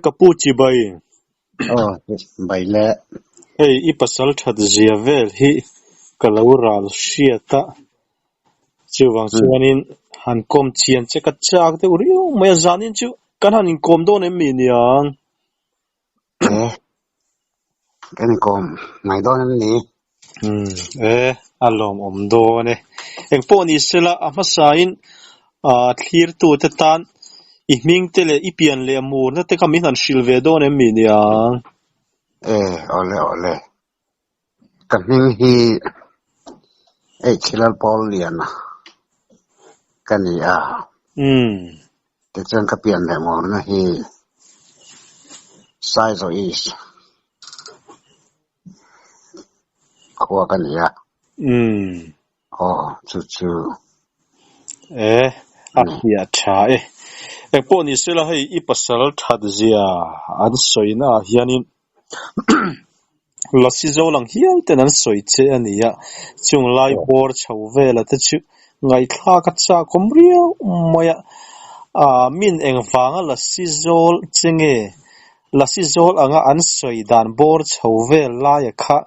kapuchi bai bai le I pasal that zia vel hi kalaural shiata chuwang chuanin han kom chian che ka chak te uri mai zanin chu kan han in kom don em mi niang kan kom mai don ni alom om do ne eng po ni sela ama sain thlir tu te tan I ming te le I pian le mur na te ka min han shilve don em mi niang ole kan hi chilal pol liana kan ya te chen ka pian le mor na hi size of is kwa kan ya chu ya cha eng po ni sela hei I pasal that zia ad soina hianin la si zo lang hiau ten an soi che ania chung lai bor chho vela te chu ngai thla ka cha komrio moya min eng wanga la si zol chenge la si zol anga an soi dan bor chho vel la ya kha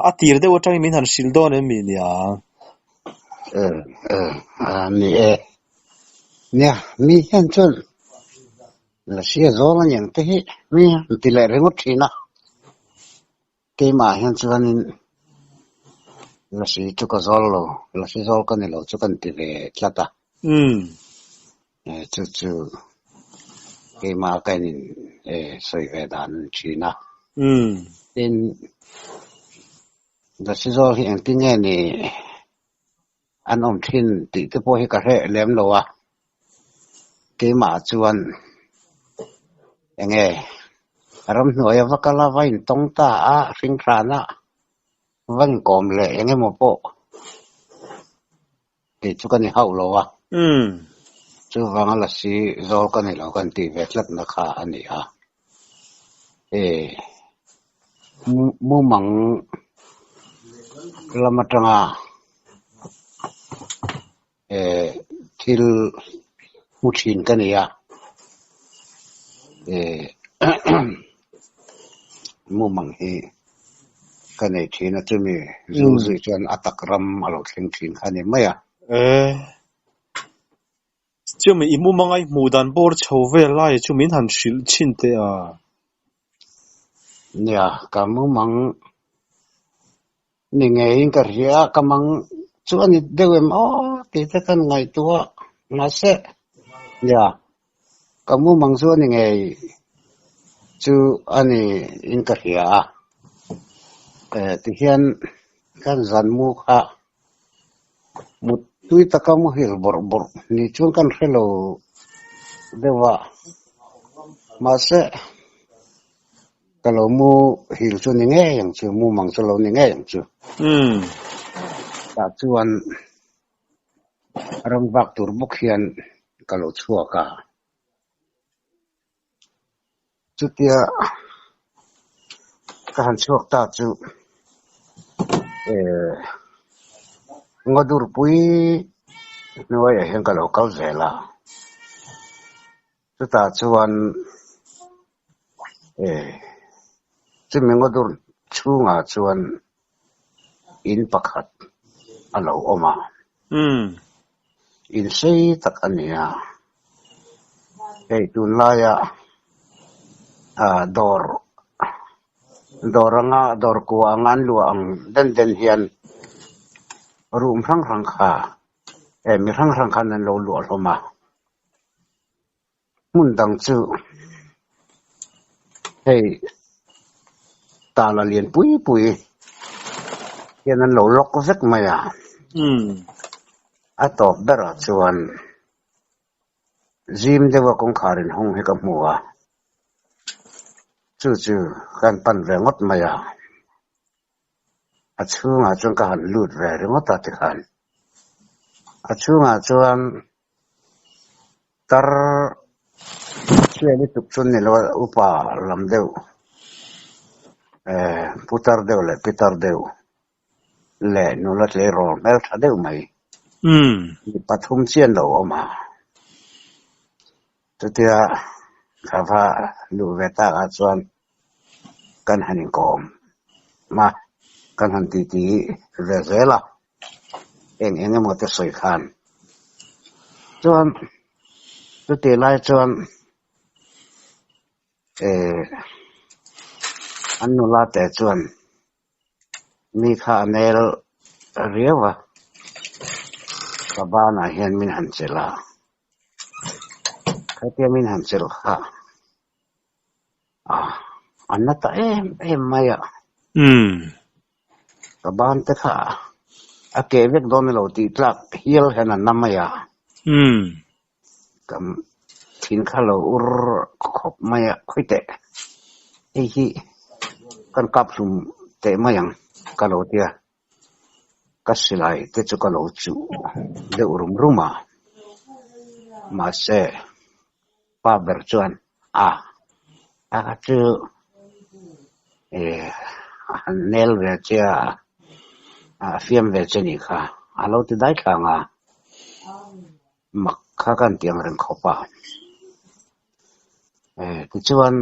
atir de watang min han shil don em min ya ni nia mi hen chun la si zol yang te hi mi ti le rengot thina ke ma hen chuanin la si chu ka zol lo la si zol kan lo chu kan ti ve tlata chu ke ma kan soi ve dan china tin la si zol hi ang tin ni an om thin ti te po hi ka he lem lo wa ke ma chuan enge ram noi wa kala va in tong ta a ring rana van kom le enge mo po ke chu kan hau lo wa chu wanga la si zol kan lo kan ti ve tlat na kha ani a mu mang lamatanga til mutin kan ya mu mang hi kan ai thina chumi zu chuan atak ram alo thleng thin khani maya chumi imu mangai mudan bor chho vel lai chu min han shil chin te nia ka mu mang ni nge in ka ria ka mang chuan dewem ti ta kan ngai tua na se nia ka mu mang chuan ni nge chu ani in ka ria ti hian kan zan mu kha mu tui ta ka mu hil bor ni chuan kan hello dewa ma se kalau mu hil chu ni nge yang chu mu mang chu lo ni nge yang chu ta chuan ram bak tur buk hian kalau chua ka chu tia ka han chuak ta chu ngodur pui noi hen kalau kau zela chu ta chuan chu mi ngodur chunga chuan in pakhat alo oma in sei tak ania tun laya doranga dor ku angan lu ang den hian rum rang kha mi rang khan an lo lu aloma mun dang chu ta la lien pui hian an lo lok vek maya atop dara chuan zim dewa kong kharin hong he ka hmuwa chu kan pan ve ngot maya achunga chuan ka han lut ve ringota ti khan achunga chuan tar chuani tuk chun ni lo upa lam deu putar deu le pitar deu le nulat le ro mel tha deu mai ni pathum chian lo oma tia ข้าพาลูเวตาอาจวนกันหันกอมมากันหันตีเรเซล่ะเองหมดจะสวยขันจวนตุตีไล่จวนอันนุลาแต่จวนมีข้าเนลเรียวะกับบ้านเห็นมินหันเจล่าเขาเตียมินหันเจล่าอันนั้นแต่ไม่อะกับบ้านแต่ข้าอาเกวิกโดนเราตีตรักเฮียลเห็นนั่นไม่อะกับทิ้งข้าเราขบไม่อะคุยเตะไอ้ที่กันกับสุ่มเตะไม่ยังกันเราเตียก็สิไลเตะจุกันเราจูเดือดรุ่มมาเสป้าเบิร์จวนก็จูเนลเวเจียฟิล์มเวเจนี่ค่ะเราติดได้ครั้งมักข้ากันเตียงเรื่องขบที่ชวน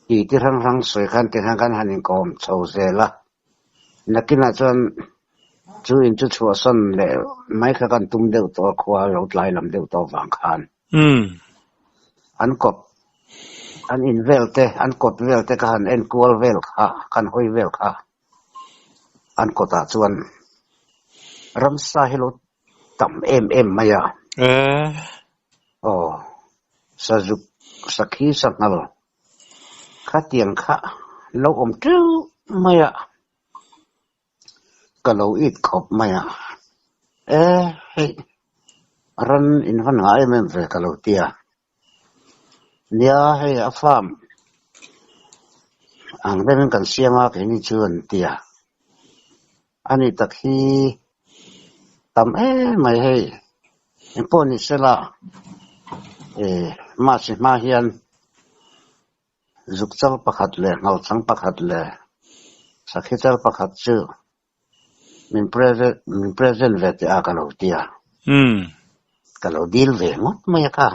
ที่ทั้งสวยกันที่ทั้งกันหันกอมโซเซล่ะนักกินอาจารย์จูอินจูชัวสันเล่ไม่ข้ากันตุ้มเดียวตัวขวาเราไล่ลำเดียวตัวฝังคันอันกดอันอินเวลเตอันกดเวลเตกันเอ็นกูลเวลค่ะกันหอยเวลค่ะอันกดอาจารย์รำสาฮิโลต่ำมายาสักขีสักนัลข้าเตียงข้าเราจู้มายากะเราอิดขบมายรันอินฟันหายมันเฟกะเราเตียเนี่ยให้อาฟามอังได้เป็นกันเสียมากเห็นนี่ชวนเตียอันนี้ตะคีต่ำไม่ให้พวกนี้เสละมาเฮียนจุกจัลประคัดเลยเงาจังประคัดเลยสักเหตุประคัดชื่อมินเพรสเซนเวทีอากาลเตียกาลดีลเวงดไม่ค่ะ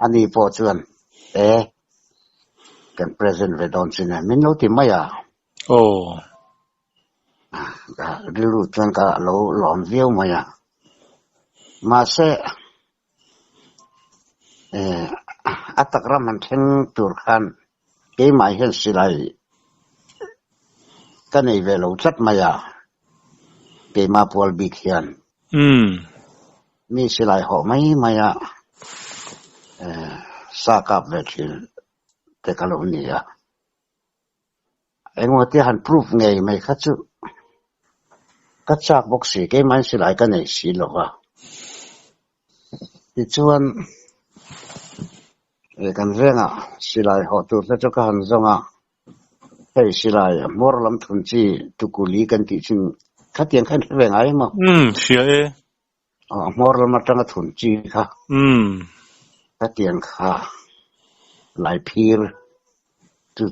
อันนี้พอชวนกันเพรสเซนเวดอนสินะมินโนติไม่ดิลูชวนกาเราหลอมเวียวไม่มาเสอัตกรมันถึงตุรกันเกี่ยไม่เห็นสิไลกันในเวลาจัดมายาเกี่ยมาพอลบิกเฮียนมีสิไลหอไม่มายาสากับเวทีเทคโนโลยีว่าที่หันพิสูจไงไม่คัดจูกัจจากบอกสิเกี่ยมันสิไลกันในสิโลกะที่ชวนกันเรื่องสิไลหอตัวแล้วจะกันจงให้สิไลมอร์ลัมทุนจีตุกุลีกันที่จริงขัดยังขัดเรื่องอะไรมั้งเสียมอร์ลัมมาตั้งทุนจีค่ะขัดยังค่ะหลายพีร์จู่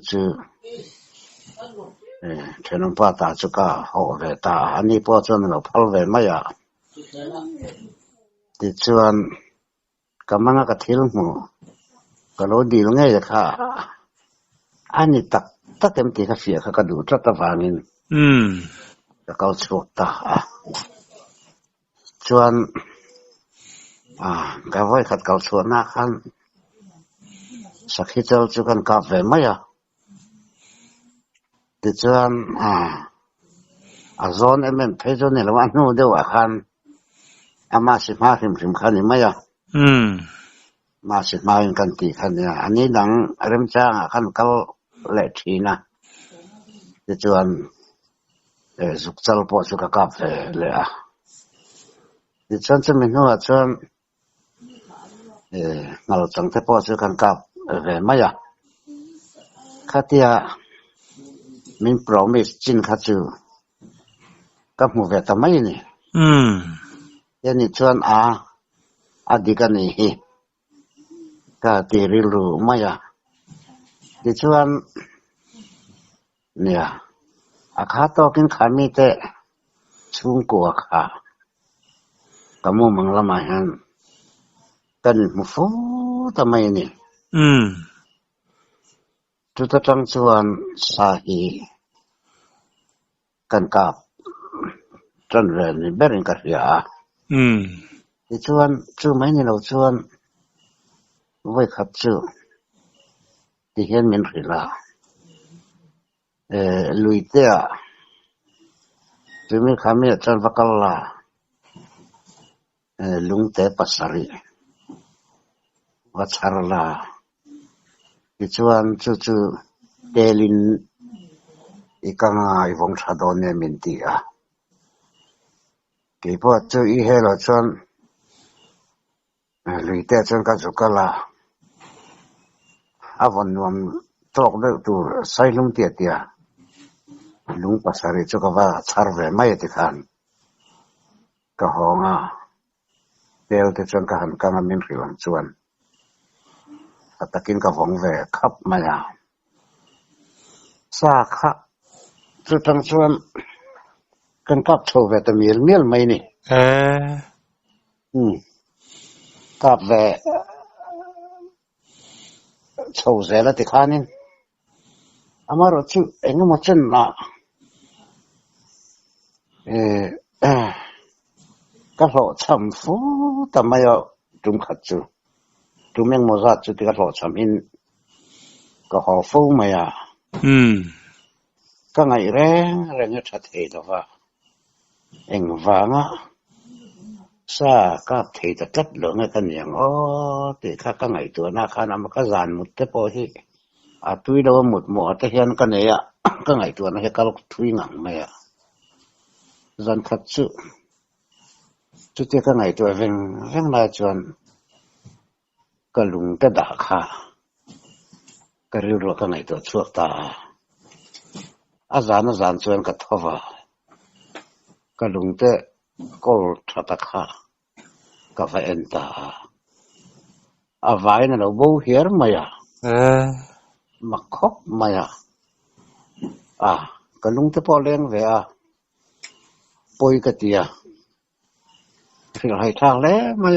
เทนป้าตาจุกาหอเวตาอันนี้พอจนเราพัลเวไม่ที่ชวนกำลังกระทิลหูก็รู้ดีลงไงค่ะอันนี้ตักเต็มที่เขาเสียเขาก็ดูจัตวานินแล้วเขาชวตาชวนก็ไว้ขัดเขาชวนหน้าขันสักทีเจ้าจุกันกาแฟไหมที่ชวนโซนมันเพจนี่ละวันนู้นเดี๋ยวขันมาสิมาขิมขันนี่ไหมมาสิมาเป็นกันตีขันเนี่ยอันนี้หลังเริ่มจ้างขันเขาเละทีนะที่ชวนสุกจัลปอสุกกาแฟเลยที่ชวนจะมีหัวชวนเราจังที่ปอสุกันกาแฟไหมข้าที่มินโปรมิสจินข้าจูกับหัวเวทำไมนี่ยันนี่ชวนอดีกันนี่ก็ตีริลูไม่ที่ชวนเนี่ยข้าโตกินขามีแต่ชุ่มกัวค่ะกมูมังละมาหัน กันมุฟูทำไมนี่จุดตั้งชวนสาเหกันกับจันเรนเบริงกัลยาที่ชวนชูไม่นี่เราชวนไว้ขับชูที่เห็นมันหรือละลุยเตียที่มีคำนี้จันวักลาลุงเตปัสสารีวัชรลาที่ชวนชูเตลินอีกงายฟงชาดอนเนี่ยมินตีกี่พอชูอีเฮลชวนลุยเตชวนกันจุกลาอาวันนวมตอกเดือดตัวใส่ลุงเตียลุงปัสสารีจุกว่าชาร์เวไม่ติขันก็ห้องเดี๋ยวที่ชวนกันกำมินริวันชวนตะกินกับห้องเวขับมาอย่างซาค่ะจุดทั้งชวนกันกับโชว์เวตมีลเมียลไหมนี่กับเวโชว์เสร็จแล้วติดขานินอามารู้ชื่อเอ็งมาเช่นน่ะก็หล่อช้ำฟูแต่ไม่เอาจุ่มขัดจูจุ่มยังโมซัดจูที่ก็หล่อช้ำอินก็หอฟูไม่ก็ไงแรงจะชัดเจนว่าเอ็งฟังซาก็เทจะจัดเหลืองกันอย่างแต่ข้าก็ไงตัวหน้าข้านะมันก็จานหมดแต่พอที่ตุยเราหมดแต่เห็นกันเนี่ยก็ไงตัวนั้นก็ลุกทุยหงังไม่จานขัดจูจุดที่ก็ไงตัวเร่งนายจวนก็ลุงก็ด่าข้าก็เรียกว่าก็ไงตัวชั่วตาอาจารย์ชวนกับทว่าก็ลุงเตะก็ทัดข้าก็ไฟเอ็นตาไว้นั่นเราบูเฮียร์มามาคบมาก็ลุงเตะพอเลี้ยงเวียป่วยกติยาที่เราให้ทางแล้วมา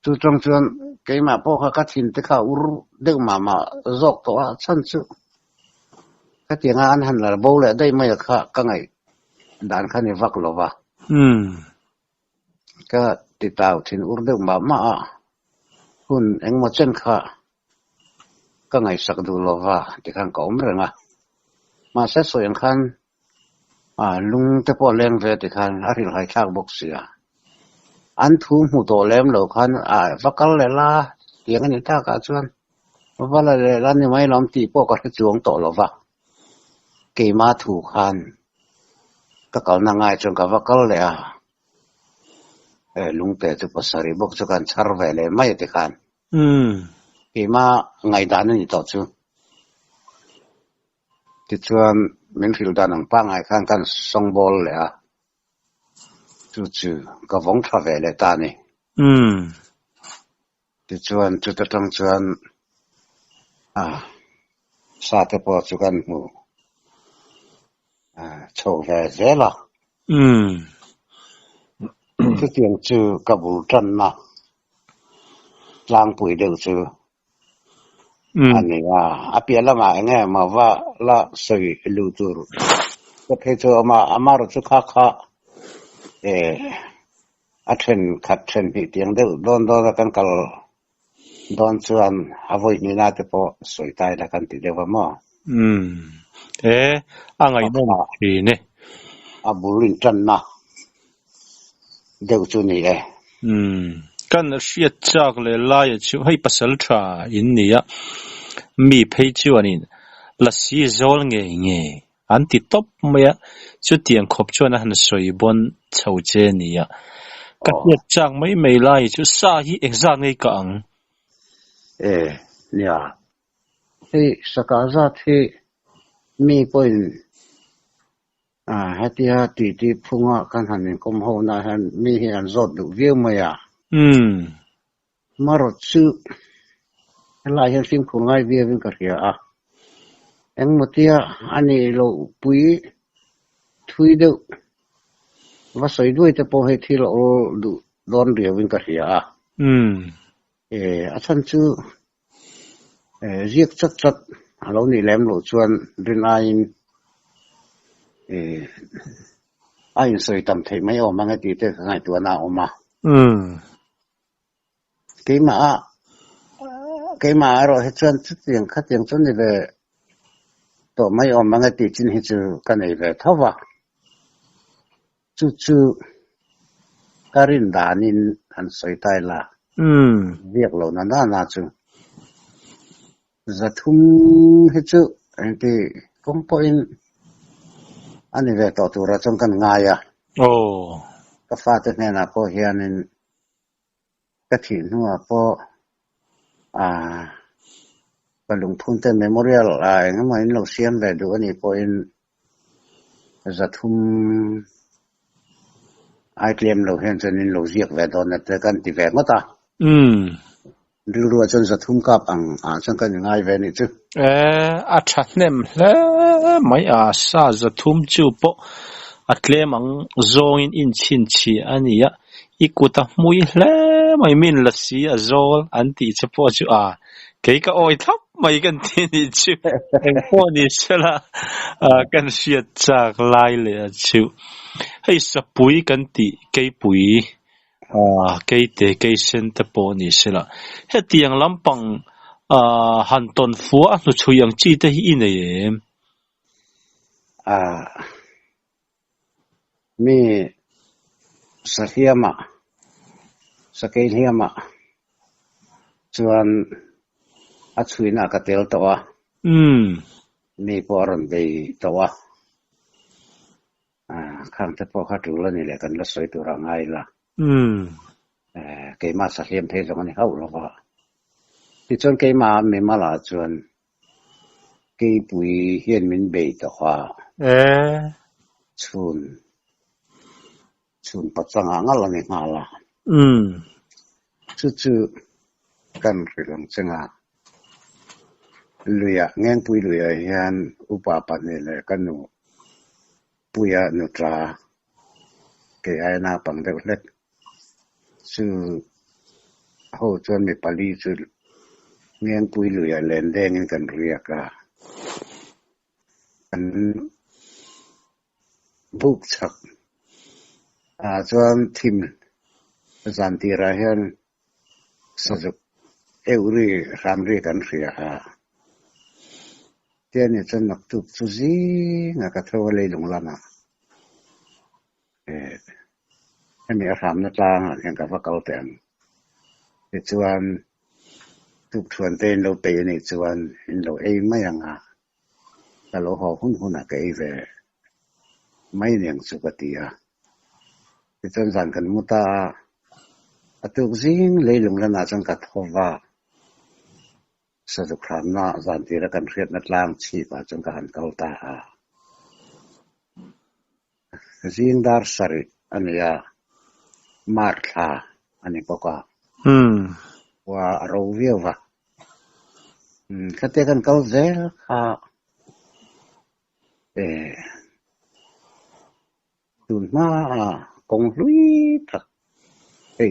จุดตรงชวนเกี่ยมาพวกเขาทิ้งที่เขาเด็กมาจอกตัวชั้นสุดก็ที่งานหันหลังบูเลยได้ไม่ค่ะก็ไงด่านขันฟักลว่าก็ติดตามทิ้งเด็กมาคุณเอ็งมาเช่นค่ะก็ไงสักดูลว่าที่ขันก็ไม่เรื่องมาเสียส่วนขันลุงจะพอเลี้ยงเวทีขันอะไรให้ช่างบกเสียอันทุ่มหูโตเล่มเหล่าขันฟักกันเลยล่ะเตียงกันนี่ท่ากันชวนว่าเลยร้านนี้ไม่ล้อมตีพวกก็จวงโตหรอวะเกี่ยมาถูกขันก็เก่านางไงจนกับฟักกันเลยลุงเตะจะภาษาริบกจะกันชาร์เวเลยไม่ติขันเกี่ยมาไงด้านนี้ต่อชูที่ชวนมินฟิลดานังป้าไงข้างกันส่งบอลเลยจู่ๆก็วงทราเวลตานี่ที่ชวนจุดตั้งชวนสาธิตพอจุกันหูโชว์แว่เจล่ะที่เตียงจู่กับบุญจันนะล้างปุ๋ยเดือดจู่อันนี้อาเปียละมาไงมาว่าละสวยลูตูรุก็เทจู่มารู้จุกข้าอัดเทนขัดเทนพี่เตียงเดือดโดนกันกัลโดนชวนเอาไว้นี่น่าจะพอสวยตายแล้วกันติดเดียวว่ามั่วไงโน่นทีนี่บุรินจันนะเดี๋ยวจู่นี่กันเสียจากเลยลายชิวให้ภาษาชาอินนี่มีเพจวันนี้ละสีโจลเงี้ยอันที่ท็อปไม่จุดเตียงขบชวนหันสวยบนเช้าเจนี่ก็เสียจากไม่ลายจุดสาฮีเอ็กซ์ไงกังเนี่ยที่สกัดจากที่มีเป็นให้ที่พุ่งกันหันก็มองนะหันมีเห็นจดดูวิวไหมมารถซื้อหลายอย่างสิ่งของง่ายวิวกันเสียเอ็งหมดที่อันนี้เราปุยทุยดู ว่าสวยด้วยแต่พอให้ที่เราดูโดนเรียวินกันเสียอาจารย์ชื่อเรียกจัดเรานี่แหลมหลุดชวนเรียนไอ้สวยตำเทไม่ออกมาไงตีเตะไงตัวหน้าออกมาเกี่ยมาเราให้ชวนชุดเสียงคัดเสียงชนนี่เลยตัวไม่ออกมาไงตีจินให้จูกันนี่เลยเท่าว่าจู่การินดานินอันสวยตายละเรียกเรานั่นน่าจูจะทุ่มให้จูอันที่คงพอยอันนี้เลยต่อตัวเราจงกันง่ายก็ฟาดเนี่ยนะพอเฮียนินก็ถิ่นหัวพอลงทุนแต่เมมโมเรียลงั้นมันเราเสียมแบบดูอันนี้พอยจะทุ่มไอเกลียมเราเห็นจนเราเรียกแบบตอนนั้นแต่กันที่แบบมั้งตาดูรัวจนจะทุ่มกับจนกันง่ายแบบนี้จูอาชัดเนี่ยไม่ซาจะทุ่มจูปะอัดเลี้ยมังโซอินชินชีอันนี้อีกุตมุยไม่มินละสีโซลอันที่จะพอจูเกี่ยก็โอ้ยทับไม่กันที่นี่จูเอ็งพอนี่เสละกันเสียจากลายเลยจูให้สปุยกันที่เกี่ยปุยเกี่ยเตะเกี่ยเซนต์พอนี่เสละให้เตียงลำปังหันตอนฟัวนุช่วยยังจีได้ยินเนี่ยมีสักเฮียมาสักเฮียมาส่วนช่วยนักเตะตัวมีพอรันไปตัวข้างที่พอขัดรูแล้วนี่แหละกันละสวยตัวร่างไงล่ะเกี่ยมาสักเฮียมเทตรงนี้เขาหรอกว่าที่จนเกี่ยมาไม่มาละจนเกี่ยปุยเฮียนมินเบย์ตัวชุนปัจจังงาละนี่งาละจู่กันเรื่องจังลุยเงี้ยปุยลุยเฮียนอุปปันนี่เลยกันหนูปุยนุตราเกี่ยนาปังเด็กเล็กจู่เขาจนมีปลีจู่เงี้ยปุยลุยเล่นแดงกันเรียกกันบุกชักจนทีมจันทีราเฮนสุดเอวรีรำรีกันเสียเจ้านี่จนนักทุบสุจีนักทว่าเลยลงละนะให้มีอารมณ์นักลางอย่างกับว่าเก่าแต่งจวนทุกส่วนเต้นเราเตะนี่จวนเราเองไม่ยังแต่เราหอหุ่นก็เอเวไม่ยังสุกติจนสั่งกันมุตาตุกซิงเลยลงแล้วน่าจังกัดทว่าสุดครามน่าจันทีละกันเรียนนัดล่างชีพจังการเกาตาซิงดาร์สริอันนี้มาร์ทาอันนี้ก็ว่าเราเวียวว่าคัดกันเกาเซลตุนมากงลุยทัก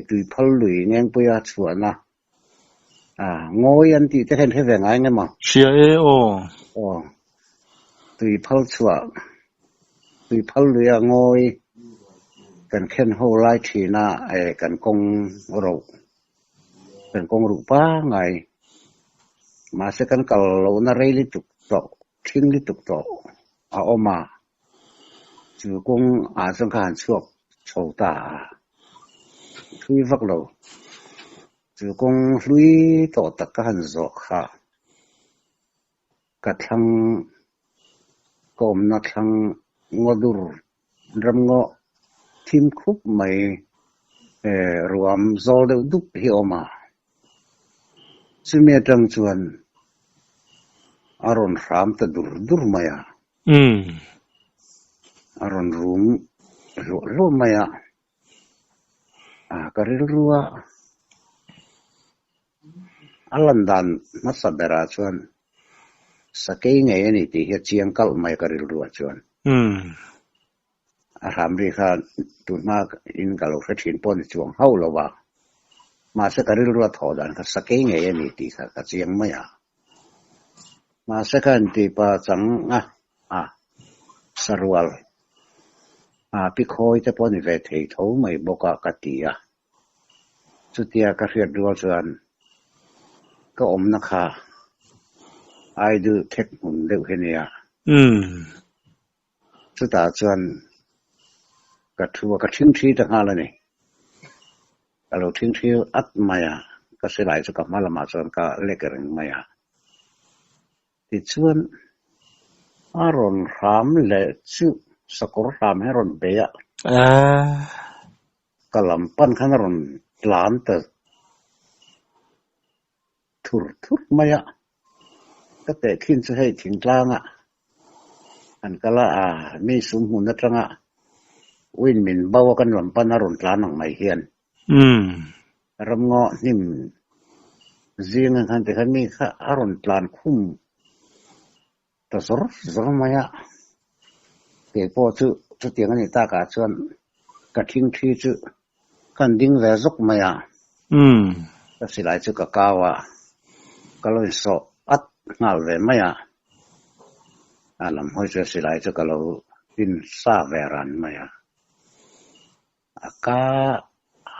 ตุยพัลลุยเงี้ยปุยชวนนะงอยันที่จะเห็นให้แรงไงมั้งเชียตุยพัลชวนตุยพัลลุยงอยกันเข็นโฮไลทีน่ากันกงรูกันกงรูป้าไงมาเสกันกัลโลนาเรลิตุกโตทิ้งลิตุกโตออกมาจู่กงสังขารช่วงโชตาทุยฟักโลจู่กงลุยต่อตะกันจอกกระทั่งกอมนักทั้งงอดูรำงอทีมคุบไม่รวมโซลเดดุกเฮียมาซึ่งมีจังชวนอารอนรามตะดูร์มายาอารอนรูมรัวมายาการิลรัวอลันดันมัสเบราชวนสเกย์ไงนี่ที่เฮียเชียงกัลไม่การิลรัวชวน รามรีค่ะตุนมาอินกะโลฟชินปอนช่วงเฮาละว่ามาสักริลรัวถอดันก็สักเองไงนี่ตีค่ะก็เจียงไม่มาสักกันตีปะจังสรวลพิคอยจะปอนเวทีเท่าไม่บอกกะตีสุดที่ก็เรียนรัวจวนก็อมนะคะไอดูเทคหุ่นเด็กเนียสุดท้ายจวนก็ถือว่าก็ทิ้งที่ต่างหากเลยนี่เราทิ้งที่อัดมายาก็เสียหลายสุดกับมาละมาจวนก็เล็กเรื่องมายาที่ชวนอารมณ์รำเละชื่อสกุลรำให้รำเบียก็ลำปั้นขันรำหลานแต่ทุรมายาก็แต่ขึ้นจะให้ถึงกลางอันก็ละมีสมหุ่นนัดงวินมินบ่าวกันลำปั้นอารมณ์หลานหนังไม่เฮียนรำเงาะนิ่มเสียงกันแต่ขันมีข้าอารมณ์หลานคุ้มแต่สรมายาเกี่ยวกับจุดที่กันนี่ตากาชวนกระทิ้งที่จุกันดิ้งแวซุกมายาก็สิหลายจุกกาวก็เลยสอบอัดงาเวมายาลำห้อยจะสิหลายจุกเราดินซาเวรันมายากา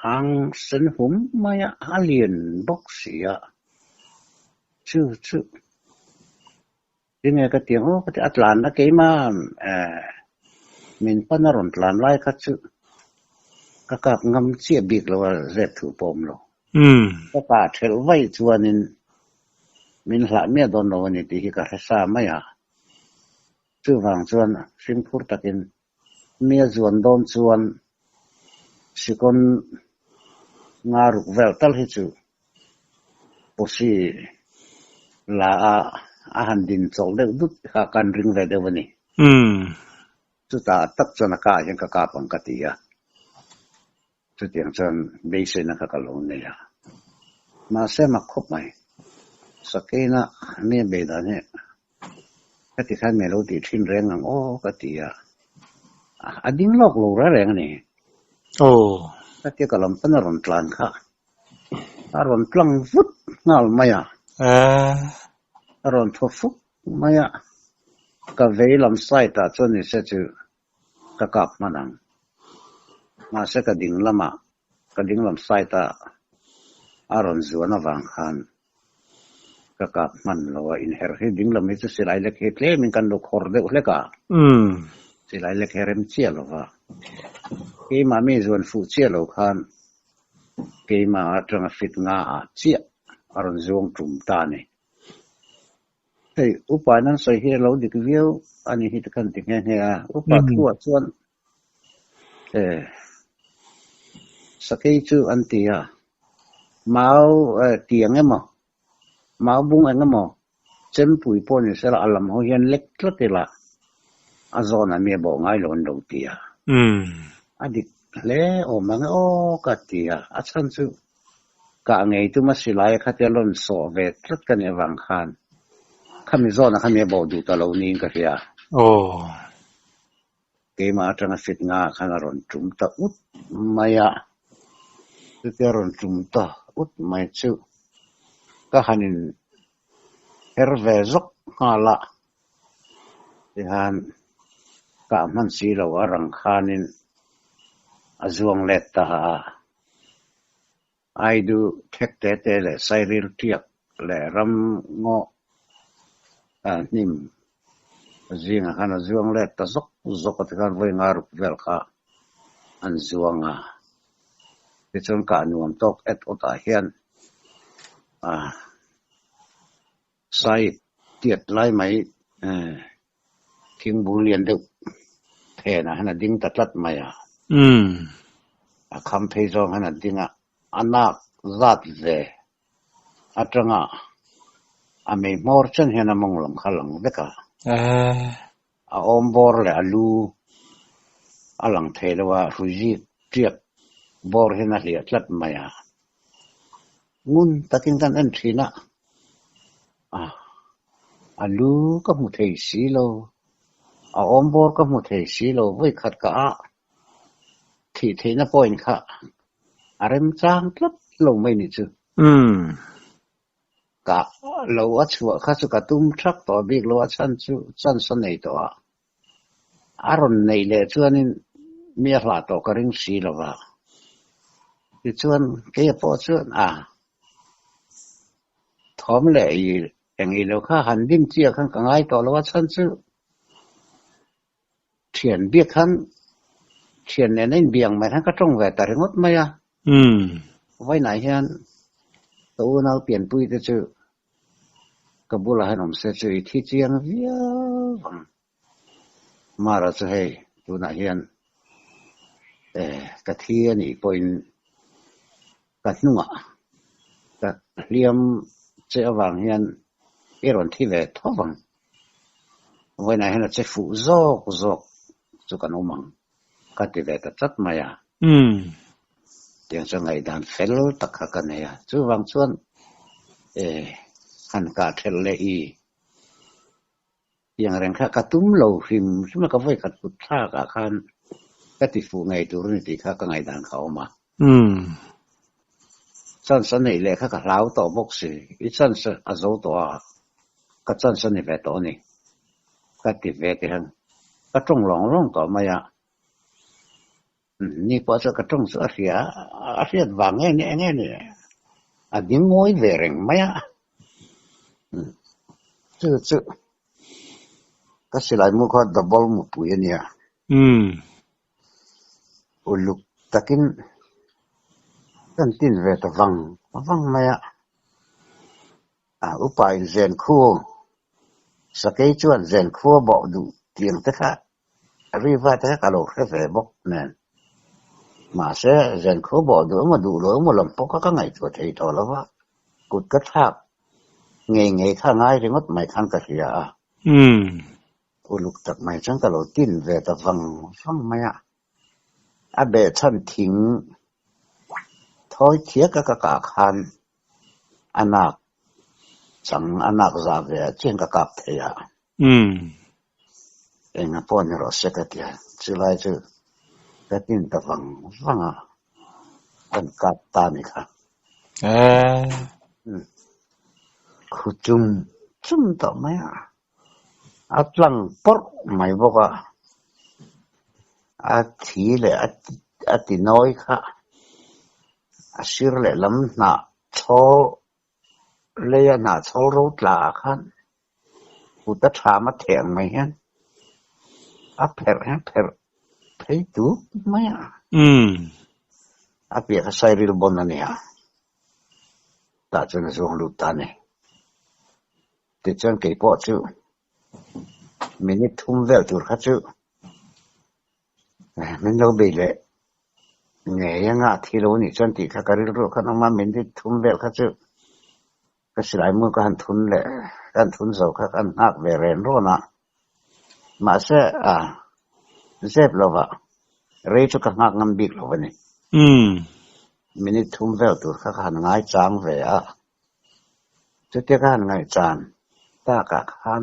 หังเส้นหุ่มมายาฮาเลียนบ็อกเสียชื่อที่เนี่ยก็เตียงก็ที่อัตลานนะเกี่ยมามินปนรนหลานไล่คัดชื่อก็กลับงำเสียบิกแล้วว่าเร็บถูกปมแล้วก็กาเทลไว้ชวนนินมินหละเมียโดนโนนี่ที่ฮิกาเทซ่าไม่ชื่อฟังชวนสิงพูดตะกินเมียชวนโดนชวนสิคนงารุกเวลตัลฮิจูปุสีลาอาหารดินโซลเด็กดุดหากันริงเวเดวันนี้สุดท้ายตัดจนกายังกะกาปังกติสุดyangจนเบสนะกะกะลงเนี่ยมาเสมาครบไหมสักนะเมียเบดาเนี่ยกติขันเมโลดี้ทิ้งแรงกติอดิ้งลอกโลระแรงนี่กติกะลำปนรอนตลานค่ะอารอนพลังฟุดงาลมายาอารอนทฟุกมายากะเวลำไซตาจนนี่เสจูกะกาบมานังมาเสกดิ่งละมากะดิ่งลำไซตาอารอนจวนวังขันกะกาบมันเราอินเฮร์ให้ดิ่งลำมิจุสิไลเล็กเฮตเลมินกันลูกฮอร์เดอุเลกาสิไลเล็กเฮเรมเชียลว่ากีมามีจวนฟูเชียลขันกีมาจังฟิตงาเชียอารอนจวงจุ่มตานี่อุปนั้นใส่ให้เราดิกวิวอันนี้ที่กันติงเนี่ยอุปทั่วส่วนสกัยจูอันที่มาเตียงมั้งมาบุ้งมั้งเจมปุยปนเสร็จแล้วอารมณ์เขาเห็นเล็กเล็กละอาจารย์มีบอกไงหลอนดูตีอดีตเล่โอ้มันกัดตีอาจารย์จูกะไงตัวมาสิไลขัดเจริญโซเวตรัดกันในวังคันข้ามีโซนข้ามีบอกดูตลอดนี้ก็เสียเกมาจังฟิตงาขันรอนจุ่มตาอุดมายาที่รอนจุ่มตาอุดไม่ชื่อก็หันินเฮร์เวซุกฮาละที่หันกะมันสีเราอรังคานินอาจวงเล็ดตาไอดูเทคเตเตเลไซริลเทียกเลรำงอนิมจิงขันจวงเล็ดตาซกที่ขันไว้งารุกเวลค่ะอันจวงที่จนการนวมตกเอ็ดอุตาเฮียนใส่เตียดไล่ไหมทิ้งบุเรียนเด็กเทนะฮันดิ้งตัดลัดไหมคำเพยจงฮันดิ้งอันนักจัดเจอัตรงอเมย์มอร์ชันเห็นมองหลังขลังเด็กอมบอร์เลยอลูอลังเทลว่าฟูจิเทียบบอร์เห็นอะไรลัดไหมงุนตะกินกันอันทีน่ะอลูก็มุทัยสีโลอมบอร์ก็มุทัยสีโลไว้ขัดกะ thì nó point khá arem trang lắm lâu mấy nị chứ cả lâu á chùa khá chú cả tum chắc tỏ biết lâu á chân sân này tỏ aron này lệ chuan in miệt là tỏ cái rinh xì là vào thì chuan cái bộ chuan thóm lệ anh ấy lâu khá hẳn đinh chia khăn cả ngay tỏ lâu á chân chứ thiền biết khăn thiền này nên biếng mà hắn có trong về tại ngốt mấy vậy này hen tôi nào tiền bùi thế chứ cái bữa là hắn sẽ chơi thi chiang vía mà ra chơi tôi này hen cái thiên này point cái nua cái liam chơi vàng hen iron thi về thọ vàng vậy này hen là chơi phụ dốc cho cái nó măng cái thì về tất mày tiếng cho ngày đàn phèn tất cả cái này chú vang xuân hắn cả theo lệ y yang rèn khác cả túm lầu phim chúng nó có phải cả tụt xa cả khan cái tỷ phụ ngày tuổi này thì khác cái ngày đàn khẩu mà chân này lệ khác cả lão tổ bốc sĩ ít chân dấu tổ cái chân này về tổ này cái tỷ về thì hắn cái trong lòng tổ mà ya ni po cho cái trong số Asia vàng nghe này tiếng ngói về rừng mấy chứ cái sự lại mua con double một buổi này lúc takin kan tin về ta vàng mấy upai zen khu sakai chuan zen khu bỏ đủ tiền tất cả riva tất cả lỗ về bốc nè mà sẽ dần khó bỏ đỡ mà đủ đỡ một lần bốc các ngày tuổi thầy thọ là vợ cột cất tháp ngày khang ai thì mất mày khang cả gì lúc tập mày chẳng cả lỗ tin về tập vâng mày bè chân thính thôi thiết các khan anak chẳng anak già về trên các cặp thầy anh nó bỏ rồi sẽ cái gì chứ lại chứ cái tin tập vâng con cặp ta này cả khu chung tao mấy lăng bớt mày bốc thì lệ thì nói cả xưa lệ lắm nà cho lệ nà cho rốt là khăn khu tất cả mất thèm mày hen per thấy tú mấy việc sai ril bon này ta cho nó xuống lụt ta này thì chân cái bỏ chứ mình thum về tur khác chứ mình đâu bị lệ ngày ngã thì đâu nhỉ chân thì khác cái rồi khác mà mình thum về khác chứ cái sự lại mua cái hành thun lệ hành thun giàu khác ăn hạt về rèn rồi nè mà sẽ dẹp lo vợ rây cho các ngạc ngâm bịt lo vậy này mình thum về tur khác hành ngay trang về chứ tiếc hành ngay trang ta cả khan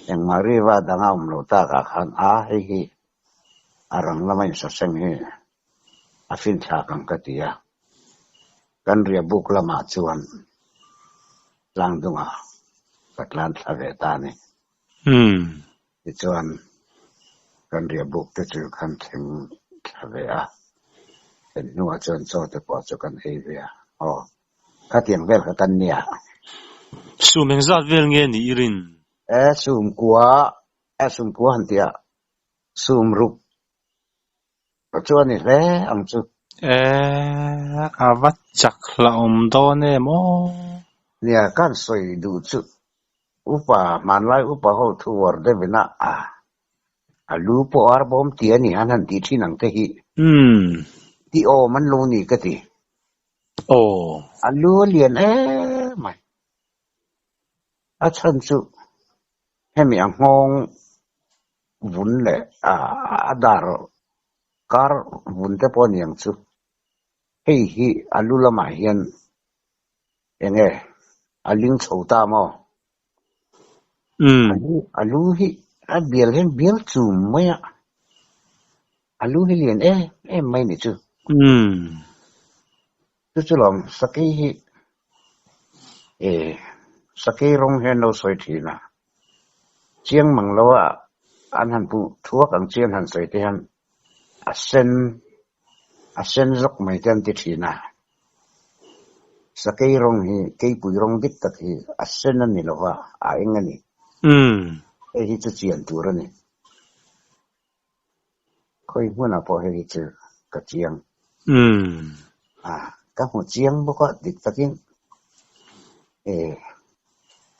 yang mari wa dangam lo ta cả khan hi arang lamai sa seng hi afin tha kang katia kan ria buk lama chuan lang dunga patlan thave ta ni ti chuan kan ria buk te chu khan thing thave en nuwa chuan cho te po chu kan hei ve ka tiang vel ka kan nia sumeng zat vel nge ni irin sum kwa hantia sum rup chuan ni le ang chu avat chak la do ne mo nia kan soi du chu upa manlai upa ho thu war de bina alu po ar bom tia ni hanan ti thinang te hi ti o man lo ni ka ti alu lian mai chân chu hemi ang hong vun le dar kar vun te pon yang chu hi alu lama hian enge aling chhota mo alu hi biel hen biel chu maya alu hi liền em mai ni chu chu lom sakai hi sakai rong he no soi thi na chiang mang lo an han pu thuak ang chian han soi te han asen zok mai ten ti thi na sakai rong hi kei pui rong bit tak hi asen an ni lo wa a eng ani hi chu chian tu ra ni khoi huna po he chu ka chiang ka hu chiang bo ko dik takin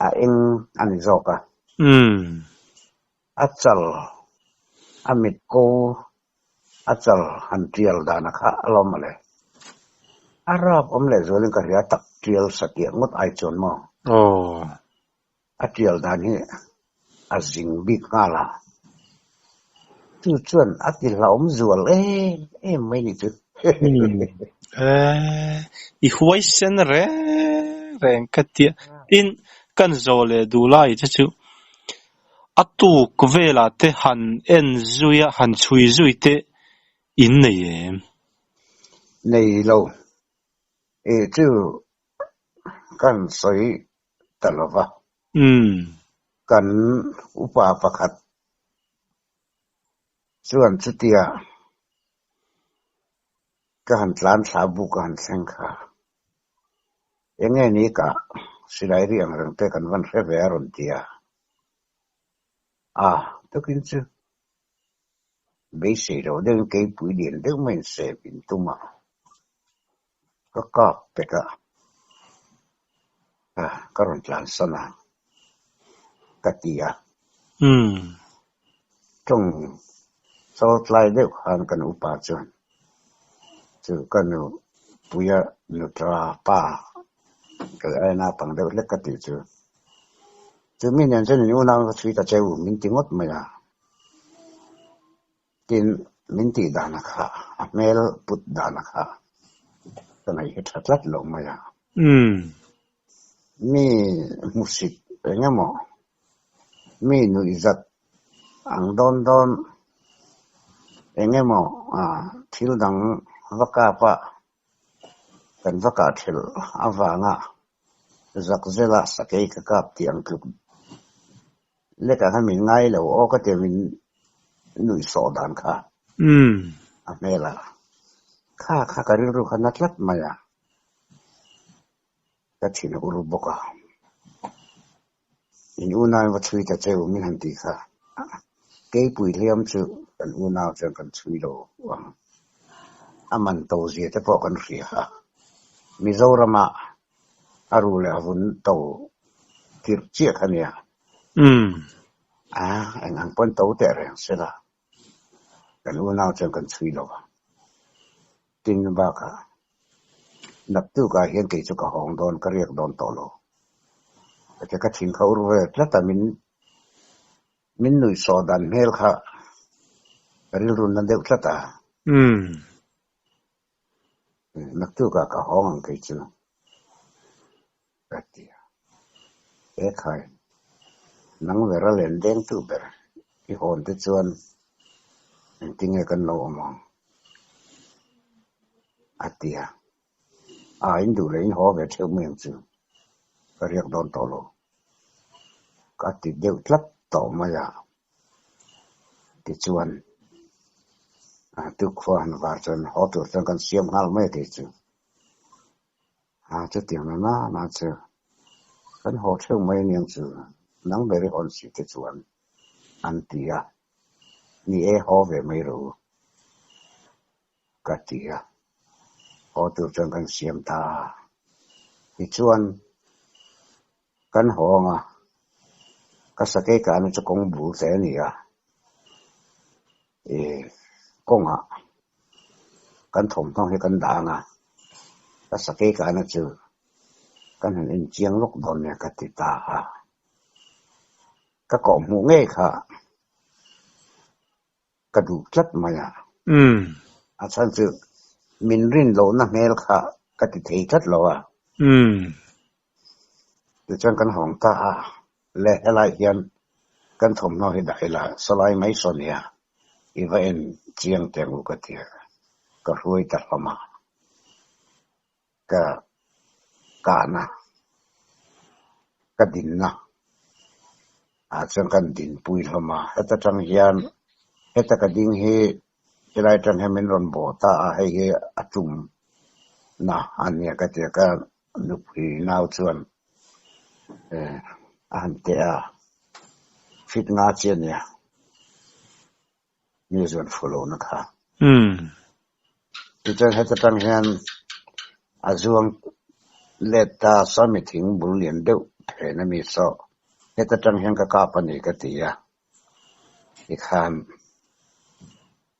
a eng an zoka achal amit ko achal han trial dana kha alom le arab omle zolin ka ria tak trial sakya ngot ai chon mo a trial dan hi azing bik ngala tu chuan atil la zual mai ni chu i huai sen reng katia in kan zole dulai chu atu kvela te han en zuya han chui zui te in nei nei lo chu kan soi talova kan upa pakhat chuan chutia ka han tlan sabu ka han sengkha enge ni ka silai riang rang te kan van reve aron tia to kin chu be se ro den ke pui dien de men se pin tuma ka peka karon tlan sana katia trong so tlai de han kan upa chuan chu kan puya nutra pa ka na pang de le ka ti chu min yan chen ni una ka thui ta cheu min tingot ma ya tin min ti dana kha mel put dana kha tanai he thatlat lo ma ya mi musik engamo mi nu izat ang don engamo thil dang vaka pa kan vaka thil awanga zakzela sakai ka kap tiang ku leka ha min ngai lo o ka te min nui so dan kha amela kha ka ru khanatlat maya ka thina uru boka in una wa thui ta cheu min han ti kha ke pui liam chu kan una chen kan chui lo aman to zia te po kan ri ha mizorama arule avun to kirchia khania anh pon to te re sela kan una chen kan chui lo tin ba ka nap tu ka hian ke chu ka hong don ka riak don to lo ke ka thin khau ru ve tlata min nui so dan mel kha ril run nan de tlata nap tu ka hong ang ke chu katia khai nang vera len deng tu ber I hon te chuan tinge kan lo among atia in du le in ho ve theu mem chu ka riak don to lo ka ti deu tlat to ma ya ti chuan tu khwan var chuan ho tu kan siam ngal me te chu chu tiang na chu kan ho theu mai niang chu nang be ri on si te chuan an tia ni ho ve mai ro ka tia ho tu chuan kan siam ta ti chuan kan ho nga ka sakai ka nu chu kong bu se ni kong kan thom thong he kan da nga ka sakai ka nu chu kan han in chiang lok don ne ka ti ta ka ko mu nge kha ka du tlat ma ya chan chu min rin lo na mel kha ka ti thei tlat lo tu chan kan hong ta le helai hian kan thom no he dai la salai mai sonia ivain chiang tengu ka tia ka hui ta lama ka na ka din na chang kan din pui lama heta tang hian heta ka ding hi tilai tang hemin ron bo ta hei hi atum na ania ka tia ka nupui nau chuan an te fit nga chen ya New Zealand follow na kha titan heta tang hian azuang leta summit hing bulian deuh thena mi so heta tang hian ka pani ka tia ikhan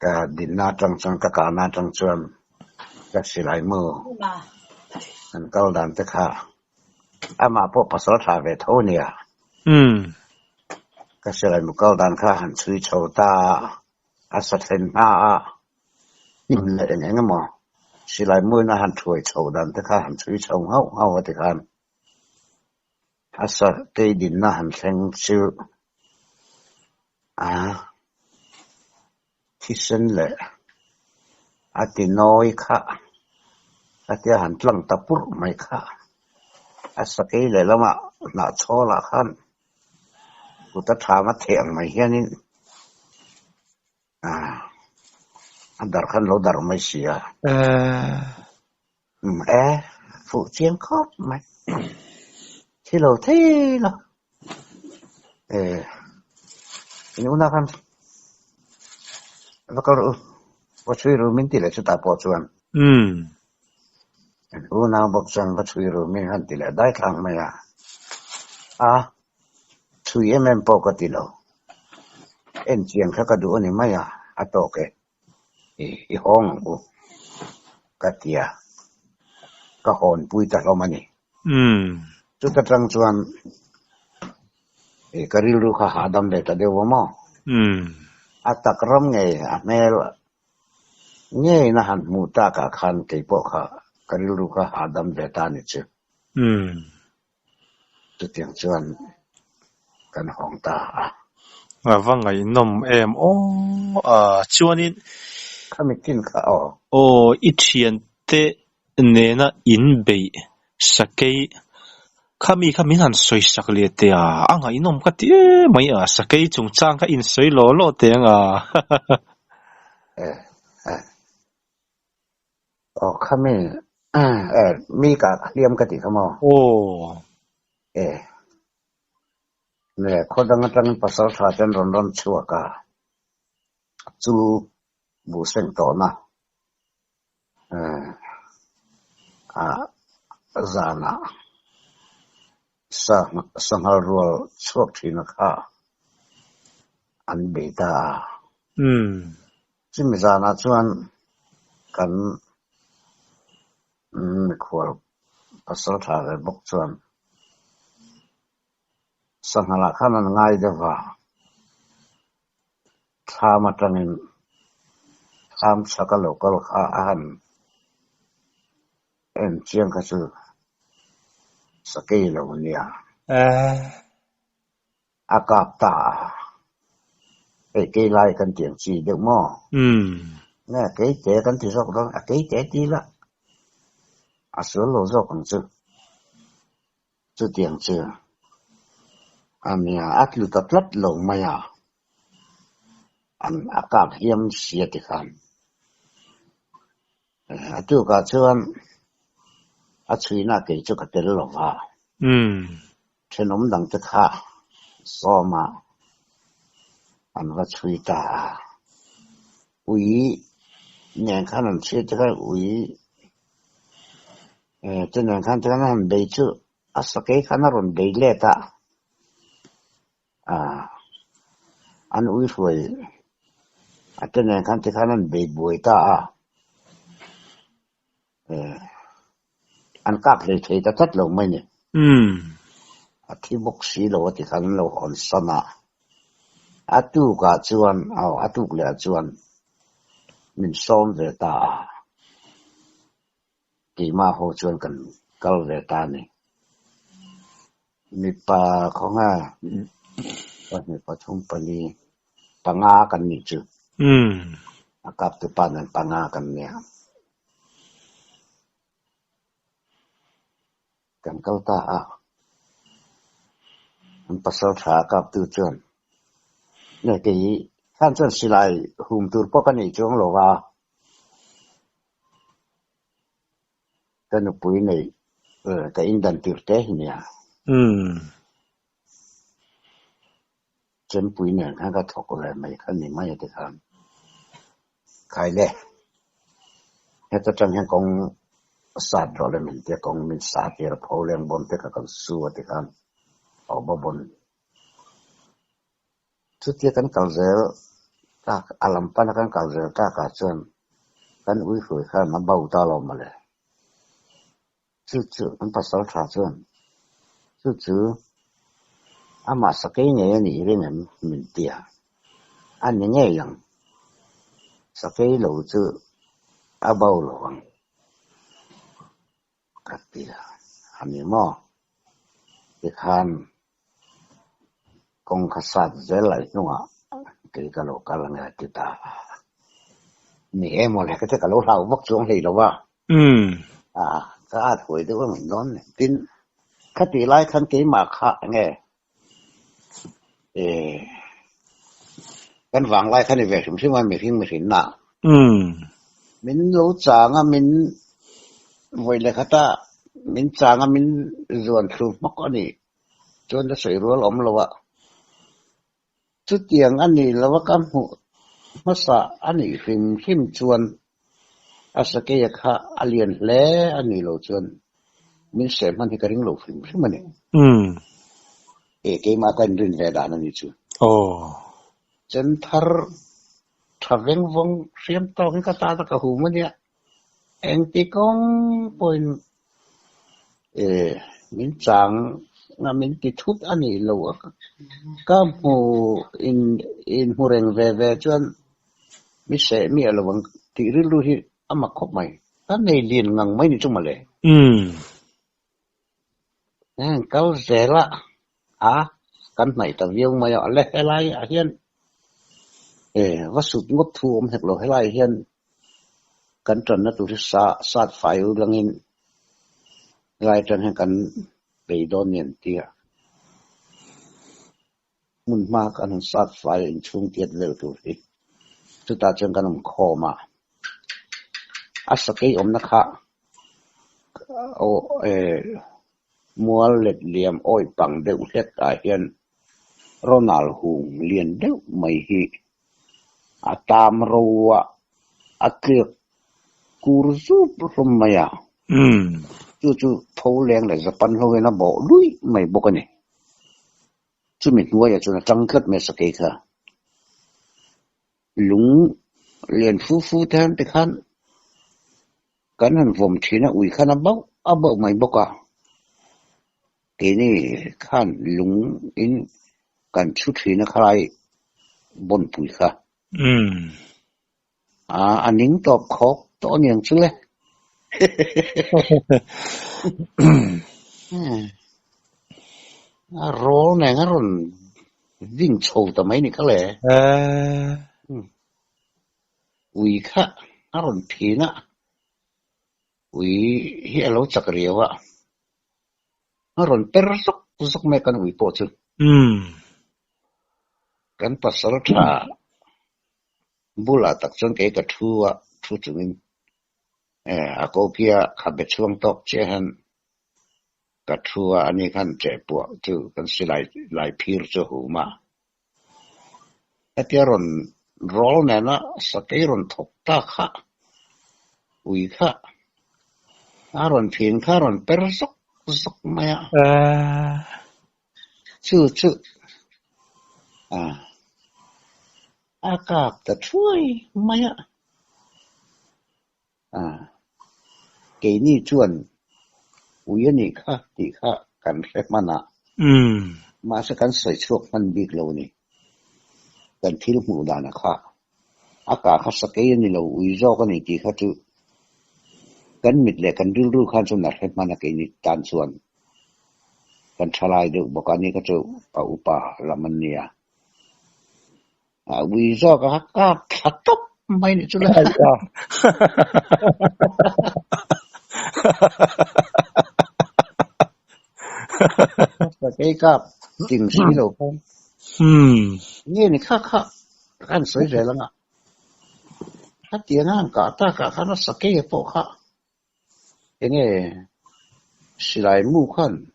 ka dinna tang ka kana tang chuan ka silai mu an kal dan te kha ama po pasal tha ve thonia ka silai mu kal dan kha han chui chota asat hen na im le eng mo silai mu na han thui chau dan te kha han chui chau hau te khan asa te din na han thleng chu thisen le ati noi kha ati han tlang tapur mai kha asa ke le lama na chola khan uta thama theng mai hianin andar khan lo dar mai sia phụ chiên khóp mày thì lâu thế là nhưng mà kan bakal bocui rumin tila chuta pochuan una boksan bocui rumin han tila dai thang maya chui em pokatilo en chiang khaka du ani maya atoke I hong u katia ka hon pui ta lomani chuta tang chuan karil ru kha hadam le ta dewo mo atakram nge amel nge na han muta ka khan ke po kha karil ru kha hadam le ta ni chu tu tiang chuan kan hong ta vâng ngày nom em chuanin khamitin kha i thian te nena in bei sakei khami han soi sak le te anga inom ka ti mai sakei chung chang ka in soi lo te nga khami mi ka liam ka ti khamo ne khodang tang pasal tha ten ron chua ka chu bu seng to na zana sanghal rual chuak thina kha an beita chim zana chuan kan khwal pasal tha le bok chuan sanghala khanan ngai dewa thama tangin tham saka local kha an en chiang ka chu sakei lo nia akap ta ke lai kan tiang chi de mo nè ke te kan ti sok dong ke te ti la asu lo zo kan chu tiang chu amia atlu tatlat lo maya an akap hiam sia ti khan atu ka chuan chuina ke chu ka tel lo wa thenom dang te kha soma an va chui ta ui nyan khan an che te ka ui te nyan khan te kan be chu asake khan ron be le ta an ui foi ate nyan khan te khan an be boi ta an kap le thei ta tat lo mai ni athi bok si lo ti khan lo on sana atu ka chuan atu le chuan min som ve ta ki ma ho chuan kan kal ve ta ni mi pa khonga pa ni pa thum pani panga kan ni chu agap tu panan pangakan niya kan kau ta an pasal tha agap tu chuan ne ke khan chuan silai hum tur pawk ani chuang lowa kan pui nei ka indan tirte hinia chen pui ne khan ka thok le mai khan ni mai te khan khai le heta chang hen kong sát rồi là mình tiếc con mình sát thì là phô lên bon tiếc cái xua thì kan ở bao bon chút tiếc kan cầu giờ ta alam pan kan cầu giờ ta cả chân kan uy phơi kan nó bao ta lo mà lệ chút kan pas sal tra chân chút ama sakai nghe ni rin mình tiếc anh nghe yang sakai lâu chứ bao lo katia ani mo ikhan kong khasat zelai nunga ke kalo kalanga kita ni emo le ke kalo lau bok chuang hei lawa ka at hoi de wa min non tin khati lai khan ke ma kha nge kan wang lai khan ve sim sim wa mi hin na min lo changa min voi le khata min changa min zon thru mak ani chon da sei rol om lawa chu tiang ani lawa kam hu masa ani him chuan asake ya kha alien le ani lo chuan min se man hi karing lo him ani ke ma kan rin ve da ani chu chen thar thaveng vong siam tong ka ta ka hu ma nia en ti kong point min chang nga min ti thut ani lo ka mu in hureng ve chuan mi se mi alawang ti ri lu hi ama khop mai ta nei lien ngang mai ni chuma le kau zela kan mai ta viong mai le helai a hian wasut ngop thu om hek lo helai hian kan tron na tu sát phải langin lai tron han kan pe don nen tia mun ma kan sát phải in chung tiet le tu hi tu ta chen kan kho ma asake om na kha mual let liam oi pang deuh het a hian ronald hung lien deuh mai hi atam rowa atlek kurzu rumaya chu phô leng la japan ho na bo lui mai bo kani chu mit nuwa ya chu na tang khat me sake kha lung lien fu tan te khan kan han vom thina ui khana ba mai bo ka ke ni khan lung in kan chu thina khai bon pui kha aning top khok to niang chu le rol này nó rồi vinh sầu tầm mấy này các lẽ uy khá nó rồi phí nè uy hiện lâu chắc riêng á nó rồi per sốc mấy con uy bộ chứ cái pasal tra bula tak chân cái thua chừng mình ako pia khabet chuang tok che han ka thua ani khan che pu chu kan silai lai phir chu hu ma atiaron rol na na sakairon thok ta kha ui kha aron phin kharon per sok maya chu akap ta thui maya cái ni chuan ui ani kha ti kha kan rep mana ma sa kan soi chuak man big lo ni kan thil mu da na kha aka kha sa ke ni lo ui zo ka ni ti kha chu kan mit le kan ril ru khan chu na rep mana ke ni tan chuan kan thalai de bokani ka chu pa upa laman nia vì do cái khát tóc mấy này chú lại cái cáp chỉnh sĩ đâu không nghe này khác kan soi rẻ lắm ạ hát tiếng Anh cả ta cả nó sắc cái bộ khác cái này chỉ lại mua khăn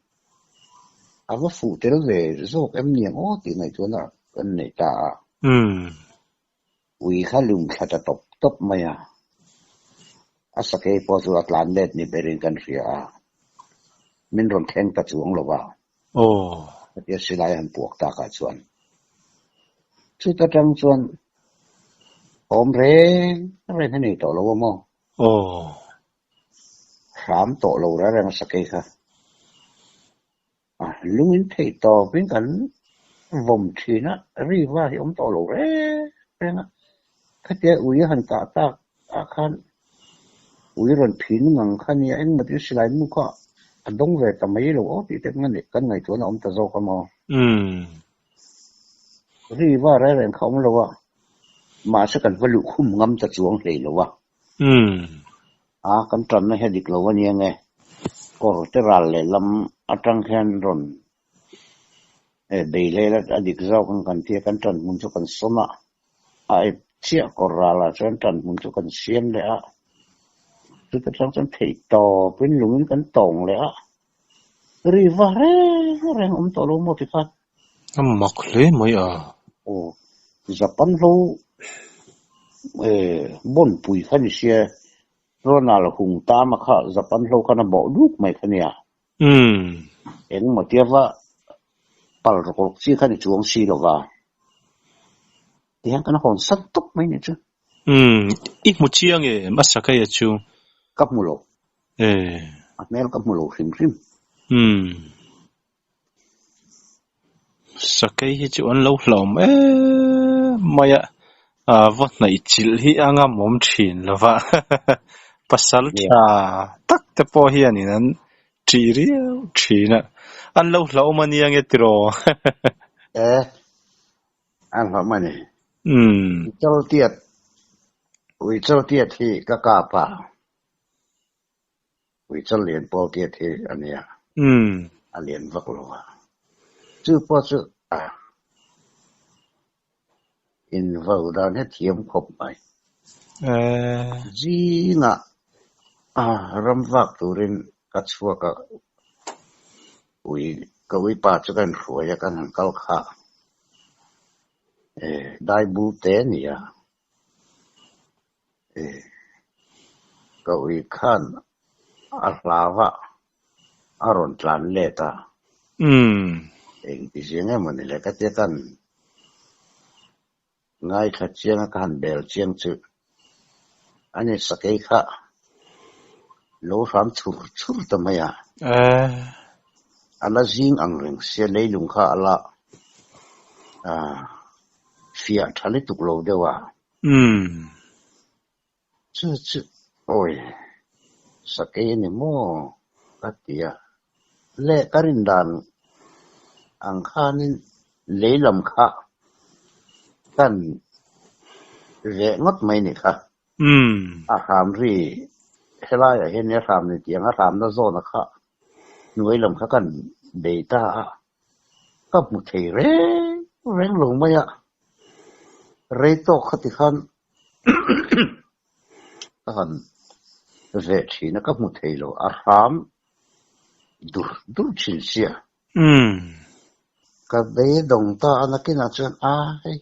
mà phụ thế về rồi em nhiều thì này chỗ nào cái này ta vì khá lùng khá ta top mày asa cái bộ số Atlantic ni berin kan ria mình rong khen ta chuông lo ba cái chỉ lại anh buộc ta cả chuan chú ta trăng chuan hôm re thế này tổ lo mo khám tổ lo ra ra sa cái kha lúc ấy thấy to bên cạnh vòng thuyền á ri va thì ông to lo re na cái kia uy han ta khan uy ron phin ngang khan ya anh mà cái slide mu kha đông về tầm mấy lỗ thì cái này chỗ nào ông ta zo ka mo ri va ra không lo wa mà sẽ cần phải lục khum ngâm ta chuông lì lo wa kan tran na hedik lo wa ni nge ko te ral le lam atang khan ron de le la adik zau kan tia kan tran mun chu kan soma ai chia ko rala chan tran mun chu kan siam le tu ta tran thei to pin lung kan tong le ri va re to lo mo ti khat mak le mai Japan lo bon pui khan sia Ronald hung ta ma kha Japan lo kana bo duk mai khania eng ma tiawa pal ro chi khan chuang si lo wa tiang kana hon sat tok mai ne chu ik mu chiang e masaka ya chu kap mulo mel kap mulo rim sakai hi chu an lo hlom maya vot nai chil hi anga mom thin lova pasal tha tak te po hi ani nan tri thina an lo hlo mani ange tiro an ha mani chol tiet hi ka pa wi chol lien po tiet hi ania alien vak lo wa chu po chu in vào đó hết thiếm khop mai gì ngạ ram vak turin kachua ka ui pa chu kan ruya kan kal kha dai bu te ni ya ui khan aslava aron tlan leta ti singa man le ka te kan ngay khát chiang kan bel chiang chu anh sakai kha lo ram chur ta maya ala jing ang reng se leilung kha ala fia thali tuk lo dewa chu oi sakai ni mo katia le karindan ang khanin leilam kha kan ve ngot mai ni kha ram ri helai hen ne ram ni tiang ram na zo na kha nuai lam kha kan data ka mu thei reng lo mai re to khati khan kan ve chi na ka mu thei lo ram dur chil sia ka be dong ta anakina chen hei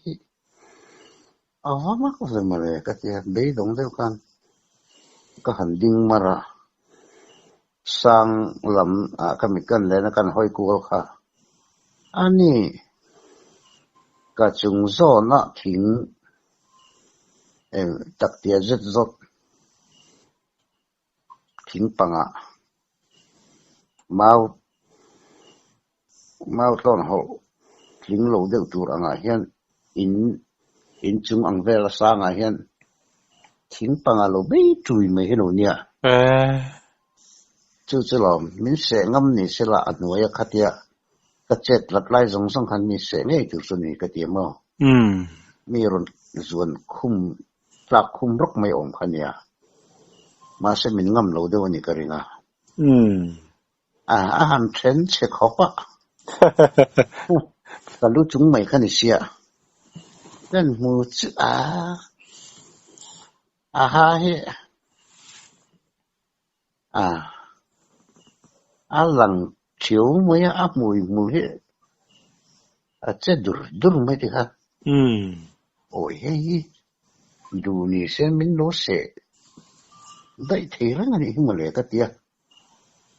awamak of mare katia be dong deu kan ka handing mara sang lam kamikan le na kan hoi kul kha ani ka chung zo na thing tak tia zet zot thing panga mau ton ho thing lo deu tur anga hian in chung ang vela sanga hian thing pangalo be tui me heno nia chu lom min se ngam ni sela anwaya khatia ka chet latlai zong song khan ni se nei tu su ni ka ti mo มีรนส่วนคุมปลักคุมรกไม่อมขันเนี่ยมาเสมินงำเราด้วยนี่ก็ริงอ่ะอาหารเทรนเช็คเขาปะก็รู้จุงไม่ขันเสียนั่นมูจือาฮาเฮหลังเฉียวไม่อาบมวยเฮจะดูไม่ดีค่ะโอ้ยดูนี่เส้นมินโนเสได้ทีแล้วนี่มาเลยก็เดีย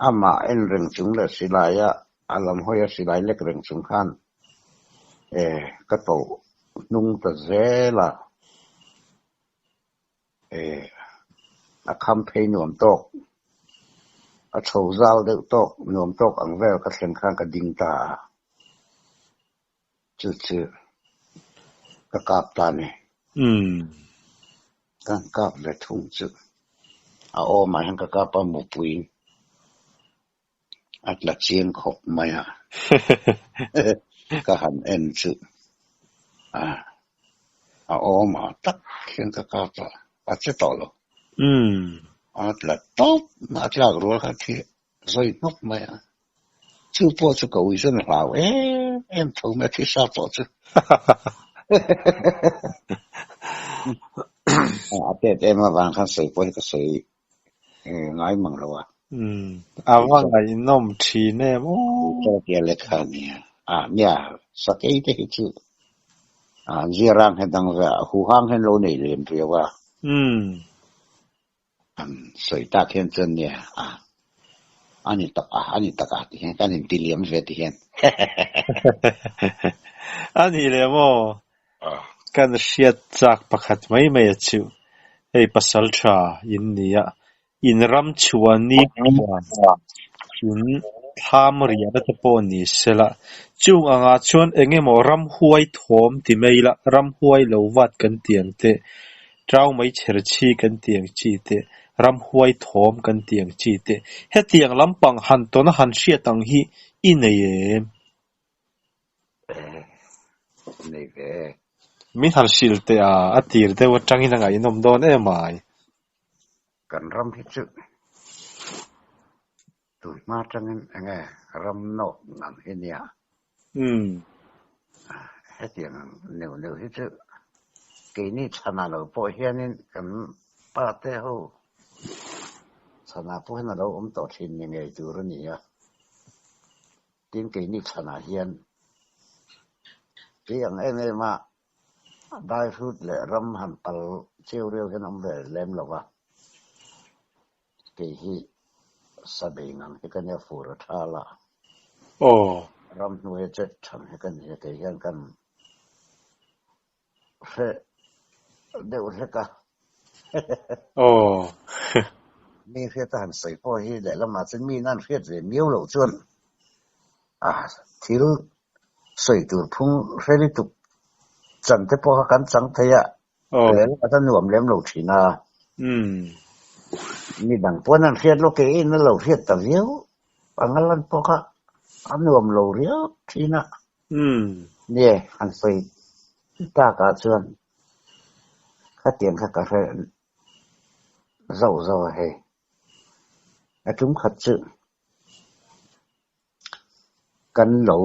อามาเอ็นเริงจุงเลยสิลายะอาลัมหอยสิลายเล็กเริงจุงขันก็โตนุ่งตะเจละคำเพย์หนวมตกโชว์เจ้าเด็กตกหนวมตกอังเวลก็เสียงข้างก็ดิ่งตาจืดก็กราบตาเนี่ยกันกราบเลยทุ่งจืดเอาออกมาให้ก็กราบปะหมูปุยอัดละเชียงขบไม่ฮะก็หันเอ็นจืดเอาออกมาตักเขียนก็กราบตาปัจจุบันหรออัดละตบมาจากรัวกันที่ซอยนกไม่ฮะชื่อพ่อชื่อก็วิเศษเราเอ็มถูกไหมที่ทราบต่อจืดเต็มมาบางครั้งใส่พวกก็ใส่ง่ายมั่งแล้วอาว่าไงน้อมทีแน่โอ้ก็เกี่ยวกับเนี่ยเนี่ยสักไอ้ที่ชื่อจีรังให้ดังว่าหูห้างให้เราในเรียนเรียกว่าใส่ตาเขียนจนเนี่ยอันนี้ตากที่เห็นกันที่เลี้ยมเวทีเห็นอันนี้เลยมั้งกันเสียจากประคัดไม่ชิวไอ้ภาษาชาอินเนี่ยอินรำชวนนี่จุนทามเรียนตะปอนี่เสละจุงอ่างชวนเองมอรำหวยทอมที่ไม่ละรำหวยเลววัดกันเตียงเตะเจ้าไม่เชื่อชีกันเตียงจีเตะรำหวยทอมกันเตียงจีเตะเฮเตียงลำปังหันตัวนั้นหันเสียตังฮีอินเย่นี่เว้มิหันสิลเตะอัตีร์เตะว่าจังหินังไงนมโดนไม่กันรำที่สุดตุยมาจังไงรำนกนั่นเห็นเนี่ยให้เตียงเหนียวที่สุดกีนี่ชนะเราพอเฮียนี่กันป้าเต้าชนะพวกนั้นเราต่อชินยังไงดูเรื่องนี้ทีมกีนี่ชนะเฮียนที่อย่างไอ้เนี่ยมาได้พูดเลยรำหันปัลเชี่ยวเรียวกันน้ำเลยเล่มหรอวะกีฮีสบายงั้นให้กันเนี่ยฟูรทาละรำหน่วยเจ็ดชั้นให้กันเนี่ยกีฮีกันเฮ้เดี๋ยวเฮ้ก็มีเพื่อนทหารใส่พ่อที่แต่ละมาจะมีนั่นเพื่อนเรียนเมียวเหล่าจวนที่รู้ใส่ตัวพุ่งเพื่อนที่ถูกจันทร์พ่อกันจังเทียแล้วก็หน่วมเลี้ยงเหล่าชีนามีดังพวกนั้นเพื่อนโลกเองนั่นเหล่าเพื่อนตะเวียวบางอันพ่อก็หน่วมเหล่าเรียวชีนาเนี่ยอันใส่ตากาชวนข้าเตียงข้ากาแฟเจ้าให้จุ่มขัดซึกันเหลา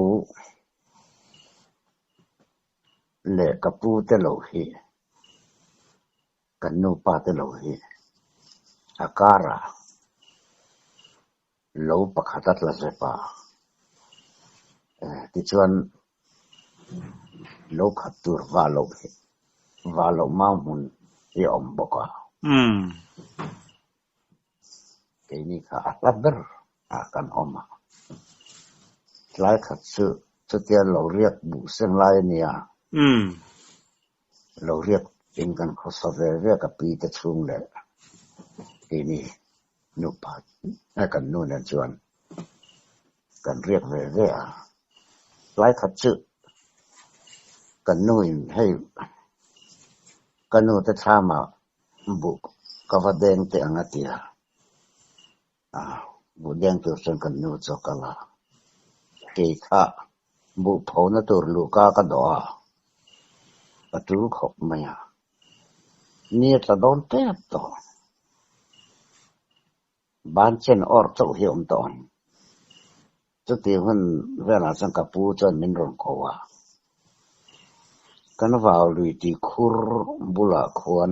เละกับปูเตเหลาเฮกันนูปาเตเหลาเฮอาการะเหลาปะขัดละเสปาที่ชวนเหลาขัดตัววาโลมามุนยอมบอกว่าini kalah akan oma. Lai kat setiap lauriat bu sen lain ya. Lauriat ingkan khosavere kapi tercung le. Ini nupat akan nunan cuan. Kan riak vere lai kat kan nuinให้kan nu te thama bu kavadeng te angatia. Budeng tu sen kan nu cokala ke kha bu phona tur lu ka ka do ประตูขบไม่อะเนี่ยจะโดนเตะต่อบ้านเช่นออร์เจ้าเหี่ยมตอนจุดที่มันเวลาสังกัปูจนมินรอนกว่ากันว่าลุยที่คุรบุลาควร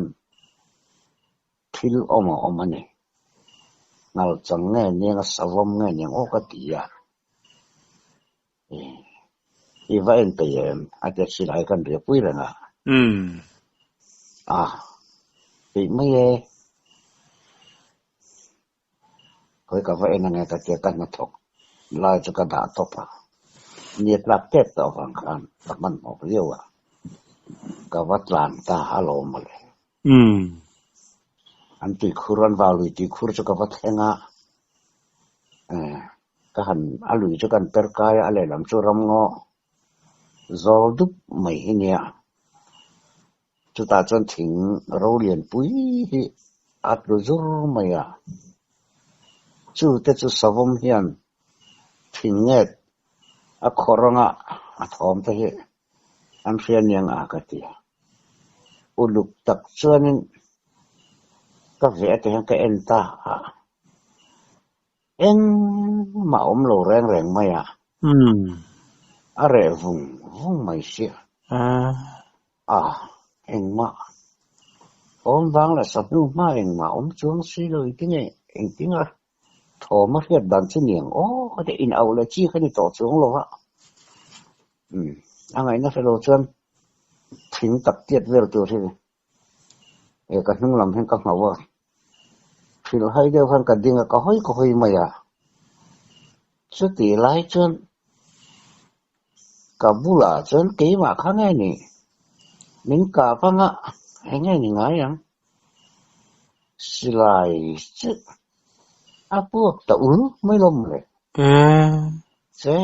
พิลออกมาเนี่ยนัลจังเงี้ยเนี่ยสวมเงี้ยยังโอกติยาอีว่าเอ็นไปเองอาจจะสิไลกันเรียบร้อยแล้วนะปีไม่เอเคยกับว่าเอ็นยังไงก็เจอกันมาถกลายจะกระดาษตบอ่ะเนี่ยปรับเก็บต่อฟังกันแต่มันออกเรียวอ่ะกับวัดลานตาฮัลโหลมาเลยอันที่คุรันวาลุยที่คุรจะกับวัดแหงะก็หันอาลุยจะกันเปิดกายอะไรลำชูรำงอZoldupไม่เนี่ยจุดตาจนถึงเราเรียนปุ้ยอัดรู้จุรไม่อะจุดที่จุดสวมเฮียนถึงเงี้ยอักขรงะอัดหอมที่อันเฟียนยังอากาศอุลุกตักชวนก็เวทยังก็เอ็นตาเอ็นมาโลแรงไม่อะอะไรวุ้งไม่เสียเอ็งมาบางละสับนุ่มมาเอ็งมาช่วงสิเลยที่นี่เอ็งที่น่ะโทรมาเรียบดันเสียงก็จะอินเอาเลยชี้ขึ้นต่อช่วงเราอะอะไรนะเราชวนถึงตัดเทียดเวลตัวที่กันนุ่งลำให้ก็เหงาว่าฟิลให้เดียวกันกันดิ้งก็ห้อยไม่อะสติไล่ชวนกับบุหรี่จนกี่มาข้างไงนี่มินกาฟังอ่ะให้ไงนี่ไงยังสิไลซึพวกตะอุไม่ล้มเลยใช่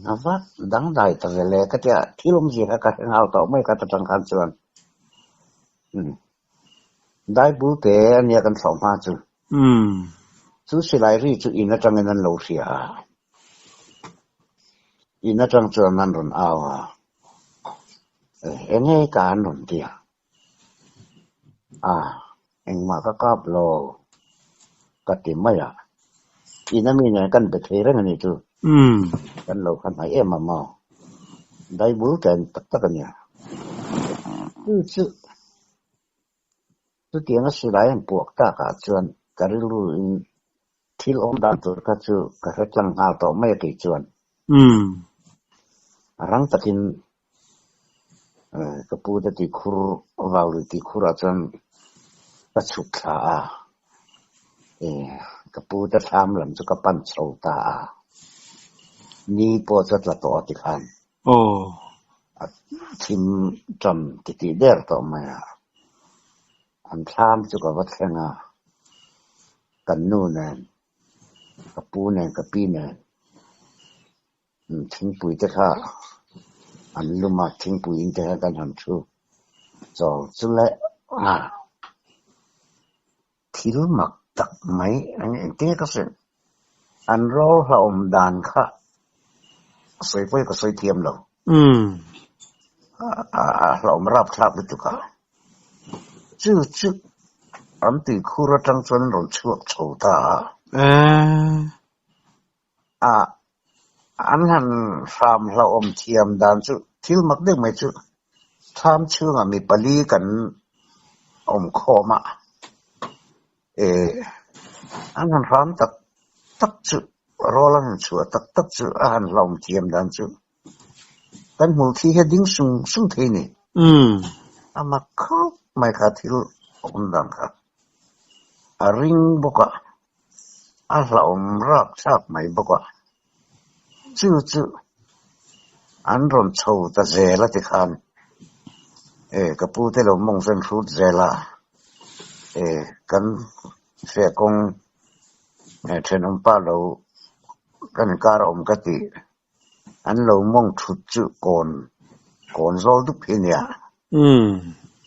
นะว่าดังได้แต่เวลาก็จะที่ล้มเสียกันเอาต่อไม่กันตั้งการส่วนได้บุตรเนี่ยกันสองมาจุสิไลรีจุอินจังเงินโลเสียอินจังจวนมันรุนเอาเอ็งให้การรุนเดียเอ็งมาก็กอบโลกติไม่อ่ะอินมีเนี่ยกันไปเทเรื่องนี้จูกันโลกันไหนมาได้บุญกันตักกันเนี่ยจุดที่งั้นสิไลน์พวกตากาจวนการรู้ที่ล้มดันตัวก็จูกระจังเอาต่อไม่กี่จวนรังตะกินกระปูตะติคุรวาลุติคุราจันกระชุกขากระปูตะทำหลังจุกปันโชตานี่พอจะละต่อติคันทิมจำติเดอร์ต่อมาอันทำจุกวัดแข่งกันนู่นเนี่ยกระปูเนี่ยกระปีเนี่ยทิ้งปุ๋ยจะค่ะอันลุมาทิ้งปุ๋ยอินเตอร์กันทำชูจอจุเล่ที่ลุมาตักไหมอันนี้ที่ก็เสร็จอันรอเราอมดานค่ะสวยไปก็สวยเทียมเราเราไม่รับทราบด้วยจุกชื่ออันตีคู่รัจังจนเราช่วยโชว์ตาอันนั้นฟาร์มเราอมเทียมดานจุที่มักได้ไหมจุทำชื่อมีปลีกันอมคอมาอันนั้นฟาร์มตักจุรอลังชัวตักจุอันเราอมเทียมดานจุกันหูที่ให้ดิ้งสุ่งทีนี่มาเข้าไม่ขาดที่อมดังครับริงบกเราอมรับทราบไหมบกจื้ออันรอนโชว์ตะเจละติคันกระปูเตลมงเซนฟูดเจละกันเสียกงเทนอมป้าเรากันการอมกติอันเรามงชุดจุก่อนโซลทุกพินยา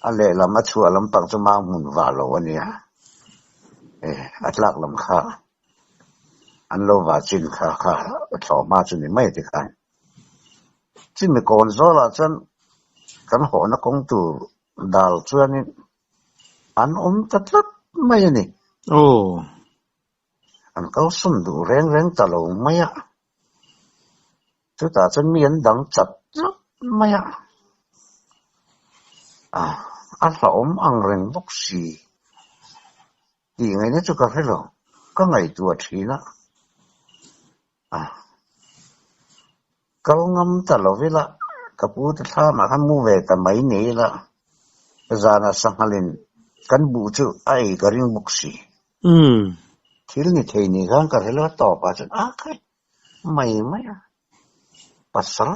อะไรละมาชัวลำปังจะมาหมุนวาโลวันนี้อัตลักลำค่าอันโลวาจินค่าถอมาจุนี่ไม่ติดกัน chỉ mình còn rõ là chân cái họ nó cũng từ đào cho nên ăn tất tất mấy này ăn câu xuân đủ rèn tao lâu mấy à chúng ta chân miền đắng chặt rất mấy ăn là ăn rèn bốc xì thì ngày nay chúng ta phải rồi có ngày tuổi trí đó câu ngâm tao lâu vậy là cái bút thà mà hắn mua về cái máy này là giờ là sang halin kan bu chu ai cái riêng bốc xì thiếu như thế này gan cái là tỏ bà chân cái mày pasal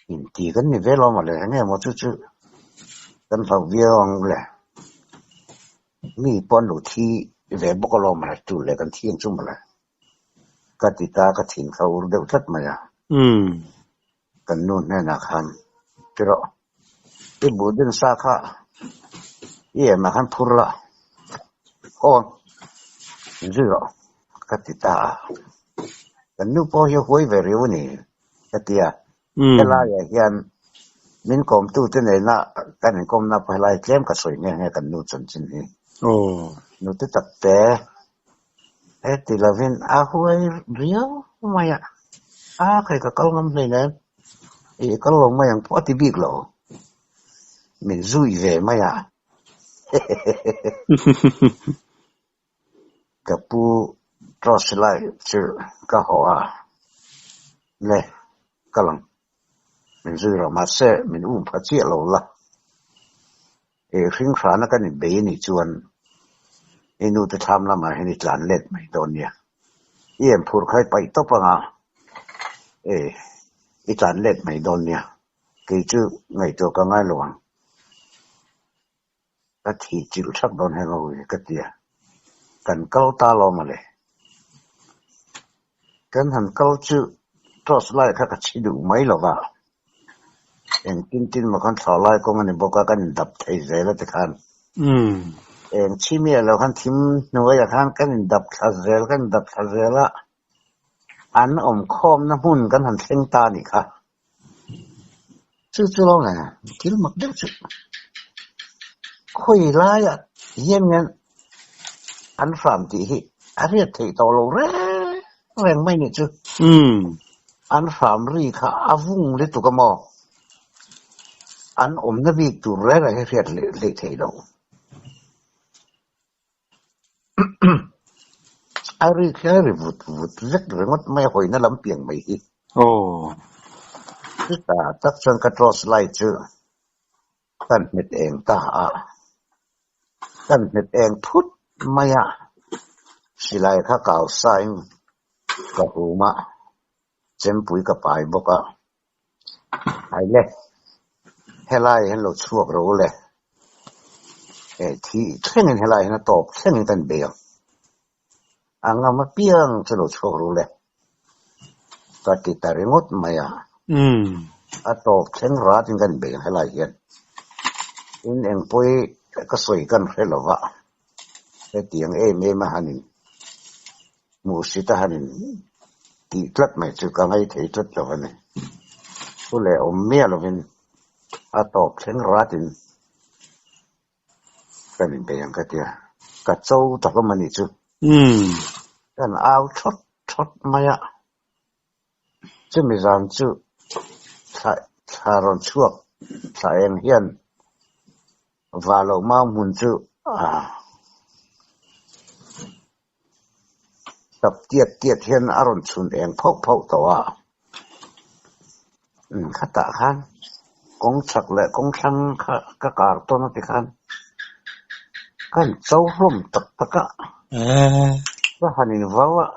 inti kan ni velo mà lại nghe một chút kan phải viết lại mi pon lu thi về bốc lo mà tu lại kan thiên chung mà lại cái tí ta cái thiên khâu đều thất mà ya kan nun này là khan cái đó cái bút đến sa kha ye mà khan phur la rồi cái tí ta kan nu po hiu hoi về riu ni cái tia cái la ya hian min kom tu te nei na kan kom na pa lai tlem ka soi nge kan nu chon chin ni nu te tak te ti lavin hoi riu maya kai ka kal ngam nei na kal lo mai ang po ti big lo min zui về maya ka pu tros lai chu ka ho le kalang mình dư rồi mà sẽ mình phát triển lâu là sinh sản nó cái này bé này chuan nu tự tham làm mà hình làm lết mày đồn nha em phur khai bay tóc à làm lết mày đồn nha cái chữ ngàyตัวก็ง่ายหลวงก็ที่จิ๋วชักโดนให้เราก็เดียกันเก้าตาลมาเลยกันหันเก้าชื่อทอสไล่ข้าก็ชิดูไม่หรอกว่าเองกินมาคันสาวไล่ก็มันบอกว่ากันดับไทยใจแล้วแต่คันเองชิมีแล้วคันทิมหน่วยอย่างคันกันดับทัศน์กันดับทัศน์ละอันคอมน้ำหุ่นกันหันเส้นตานี่ค่ะชื่อร้องไงที่มักเด็กคุยไล่เยี่ยมเงี้ยอันฝามที่อันเรียกที่โตลงแรงไม่เนี่ยชื่ออันฝามรีค่ะอาวุ้งเลยตุกมออันนั่นบีตัวแรกให้เรียกเละเทเราอะไรแค่วุดเล็กหรือว่าไม่หอยนั่นลำเปียงไม่ฮิที่ตาตักสังกัดรอสไลเจอกันเน็ตเองตากันเน็ตเองพุทธมายาสิไลข้าเก่าไซน์กับหูมาเจมปุยกับไปบอกว่าไอ้เล็กให้ไล่ให้เราช่วยรู้เลยที่เช่นให้ไล่ให้ตอบเช่นกันเบียงอังงามาเปียงจะเราช่วยรู้เลยก็ติดแต่เรื่องดมาอ่ะตอบเช่นรัดกันเบียงให้ไล่เห็นเองปุยก็สวยกันให้เราว่าแต่เตียงมาหันินมูสิตาหันินตีกลัดไม่จุกันให้ถีกลัดเราเนี่ยผู้เล่อมเมียเราเป็นตอบเช่นรัดกันเป็นอย่างก็เดียกัดโซ่ตกมันนี่จูกันเอาชดมาอ่ะจะมีร้านจูชารอนชั่วสายเฮียนวาโลมามุนจูตับเตียดเฮียนอารมณ์ชุนเองพกตัวขัดตาขันกงฉักและกงชังกะการตัวนักติขันกันเจ้าร่มตักกะว่าหันินว่าวะ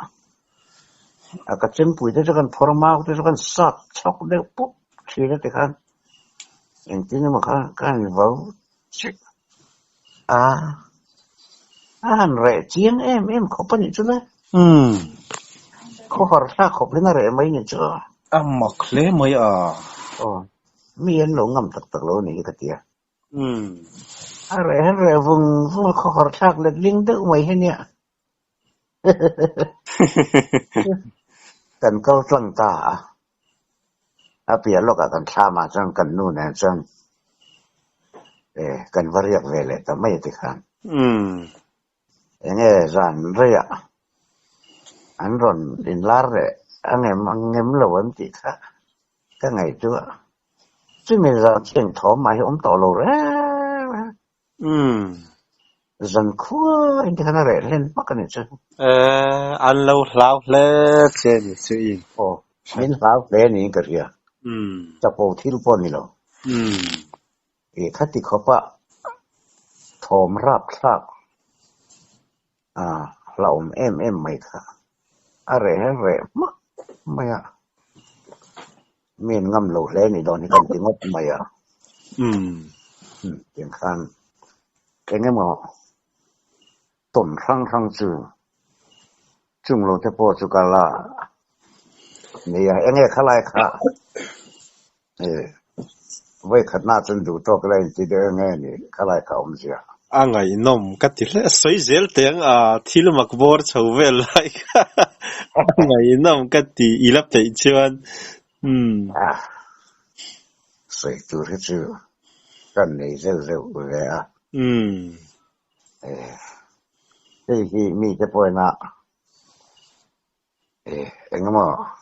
ก็เจมปุยได้จะกันพอร์มาได้จะกันสักช็อกเด็กปุ๊บชีนักติขันอย่างที่นี่มันกันว่าวชิหันเรจีนเอ็มเขาเป็นยังไงเขาหาราเขาเป็นอะไรไม่เนี่ยจ้ะมักเล่ไม่มีอันหลงงำตักโลนี่ก็เตียอะไรวงเขาหาราเล็ดลิงดึกไม่ให้เนี่ยกันเขาตั้งตา api lo ka kan sama chang kan nu na chang kan variak vele ta mai ti khan enge ran ria an ron in lar re angem lo wan ti kha ka ngai tu chứ mình giờ chuyện thổ mà ông tổ lồ ra dần khua anh thấy nó rẻ lên mắc cái này chứ ăn lâu lâu lên trên sự in mình lao lên này cái gì cho bộ thiếu bộ này lo khách thì khó bạ thòm rap rap lão em mày thà rẻ mắc mày mình ngâm lẩu lên này đó thì cần tiếng ngốc mày tiếng khan cái nghe mà tổn răng chữ chung lô thế bộ chú cả là này nghe khá lại khá vậy khát na chân đủ to cái này chỉ để nghe này khá lại khá ông gì ngày nôm cái gì là sấy dẻo tiếng thiếu mặc bor chầu về lại ngày nôm cái gì ilap tới chuyện sấy tu hết chứ cái này rêu vậy cái gì mi cái bồi na anh mà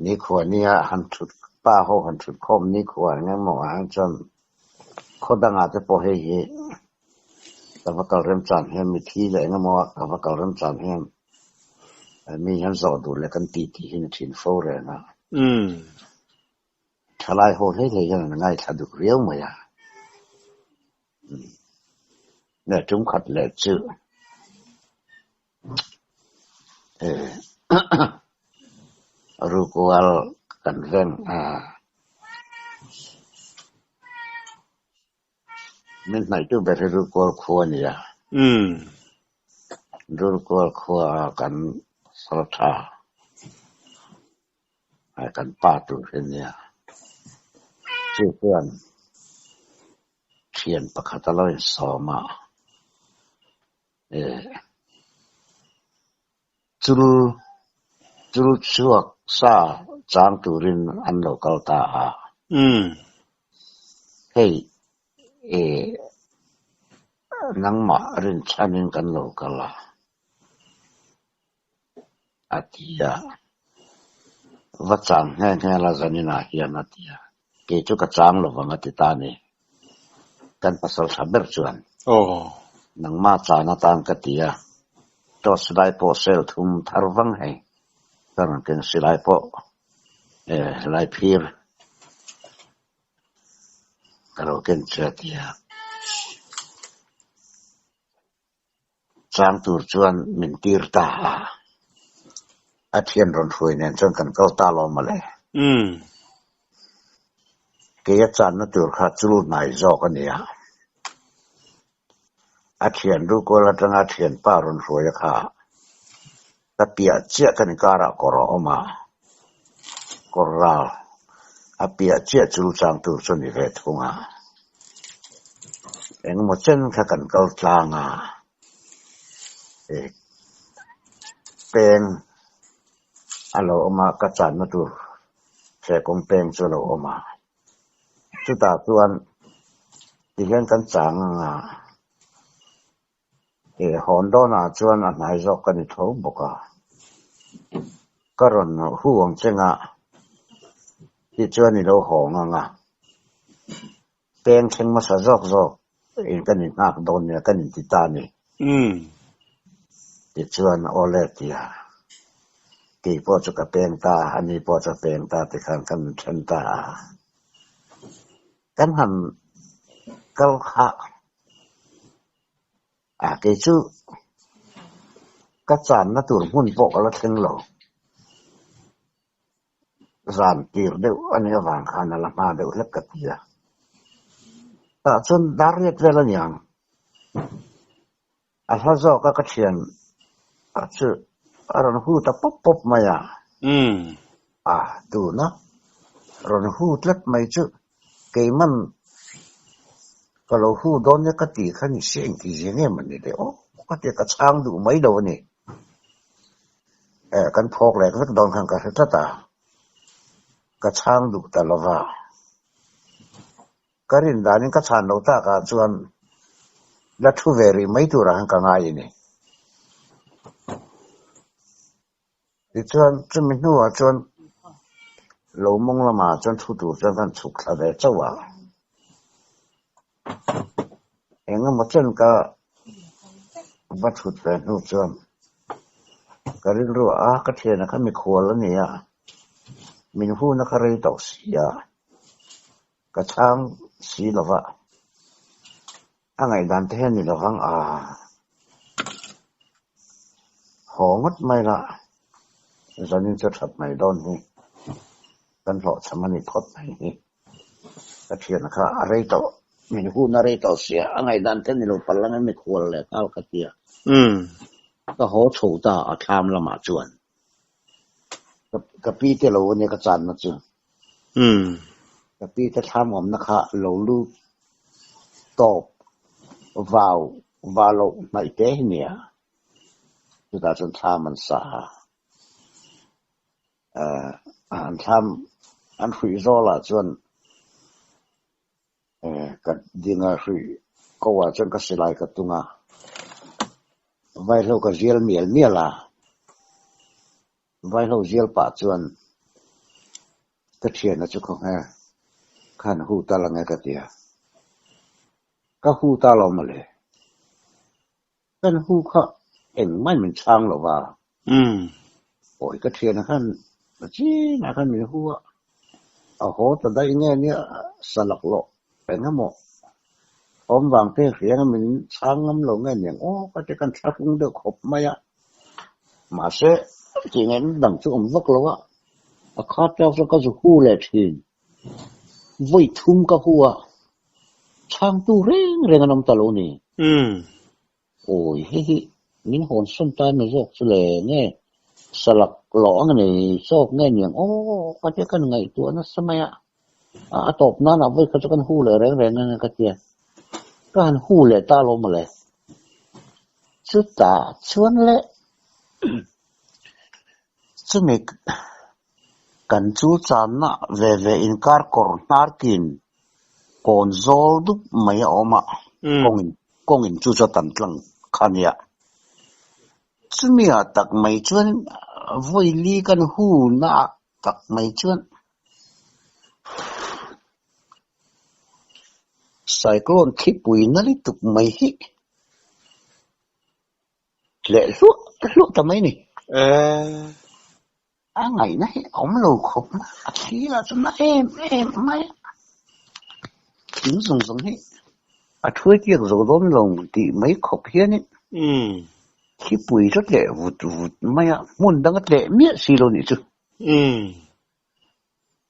นี่ขวดนี่หันชุดป้าเขาหันชุดคมนี่ขวดงั้นหมอหันจนเขาดังอาจจะพอให้เห็นแต่ว่าเขาเริ่มจันเห็นมีที่เลยงั้นหมอแต่ว่าเขาเริ่มจันเห็นมีหันสอดดูแลกันตีเห็นทิ้งโฟเลยนะทลายโหดให้เลยยังไงถ้าดูเรียวมั้ยเนี่ยจุ่มขัดเลยจื้อrukual kanven min nai tu ber rukual khuan ya rukual khua kan sartha ai kan pa tu hen ya chu kuan thian pakhataloi soma chul chuak sa chang turin an local ta hey nang ma rin chanin kan local atia vachang nghe la zanina hian atia ke chu ka chang lo wanga ti ta ni kan pasal saber chuan nang ma cha na tang ka tia to slai po sel thum tharwang hai kan ken silai po lai phir karo ken chatia chang tur chuan min tir ta athian ron thui nen chon kan kau ta lo male ke ya chan na tur kha chulu nai zo ka nia athian ru ko la tanga thian pa ron thui kha apia chia kan kara koro oma koral apia chia chul chang tu choni ve thunga eng mo chen kha kan kal tlanga pen alo oma ka chan na tu se kom pen chulo oma chu ta tuan ti hian kan chang nga hon do na chuan a nai zo kan ni tho boka karon huang chenga ti chuan ni lo hong nga pen theng ma sa zok in kan ni nak don ne kan ni ti ta ni ti chuan ole tia ti po chu ka pen ta ani po chu pen ta ti khan kan chen ta kan han kal kha cái chú các sản nó tưởng muốn bộ là thằng lẩu giảm tiền đều anh em vàng khăn là mà đều lắc cật gì à chân đá riết về là nhàng sao do các chuyện chứ rồi hú ta pop mày tụ nó rồi hú lắc mày chứ cái mình kalau hu don ya kati kan sing ki jenge man ni de kati ka chang du mai do ni kan phok le ka don kan ka ta กระช่างดุตลอดว่าการินดานิกระช่างเราตากาจวนลัทธุเวรีไม่ตัวรังกังไงนี่ที่จวนจะไม่รู้ว่าจวนโลมงละมาจวนทุจวนกันสุขอะไรเจ้าว่าเองก็มาจนก็วัตถุแต่นู่นจวนก็เรื่องรู้ก็เทียนนะครับมีขวดแล้วเนี่ยมีผู้นักเรียนตกเสียกระช่างสีหรอวะอะไรดันเทนนี่หรอฟังหอมัดไม่ละตอนนี้จะถัดไม่โดนนี่กันหล่อสมนิพจน์นี่กระเทียนนะครับอะไรต่อมีผู้นักเรียนตกเสียอะไรดันเทนนี่เราปั่นแล้วไม่ควรเลยเอากระเทียก็โหถูตาทำละมาจวนกับพี่ที่เราเนี่ยก็จันมาจวนกับพี่จะทำผมนะคะเราลูกตบวาวเราไม่ได้เนี่ยคือการจนทำมันสาอันทำอันคุยรอละจวนกับดิงาคุยก็ว่าจนก็สิไลกับตุงาไว้เราก็เจียลเมียลเนี่ยล่ะไว้เราเจียลป่าจวนก็เทียนนะจุกของขันหูตาลังไงก็เดียก็หูตาเรามาเลยกันหูเขาเอ็งไม่เหมือนช้างหรอวะโอ้ยก็เทียนนะขันจี้นะขันมีหัวโอ้โหแต่ได้เงี้ยเนี่ยสลักโลเป็นทั้งหมดผมวางเตะเสียงมันช้างน้ำหลงเงี้ยอย่างโอ้ก็จะกันชักเดือดขบไม่อะมาเสะจริงๆดังจุ่มวักแล้วอะข้าเจ้าก็จะหูเลยทีไว้ทุ่มก็หัวช่างตู้เร่งน้ำตาลนี่โอ้ยเฮ้ยมินหอนส้นตาไม่โยกเลยเนี่ยสลักหลองนี่โชคเนี่ยอย่างโอ้ก็จะกันไงตัวนั้นสมัยตบนั่นเอาไว้เขาจะกันหูเลยแรงนั่นก็เจียก็หันหูเลยตาลมมาเลยชุดตาชวนเลยจะมีกันจูจานน่ะเวอินการ์กอร์นาร์กินคอนโซลดุไม่ออกมากงอินจูจตันตลังขันยาจะมีตักไม่ชวนวัยลีกันหูน่ะตักไม่ชวนไซโคลนขี้ปุยนั่นลิตุกไม่ฮิเละลุทำไมนี่ไงนะผมรู้ครบนะทีละจนนะไม่ถึงส่งให้ช่วยเกี่ยวกับล้มลงที่ไม่ครบเพี้ยนี่ขี้ปุยrất lệ vụtไม่muốn đang cái lệ miết xì luônนี่chứ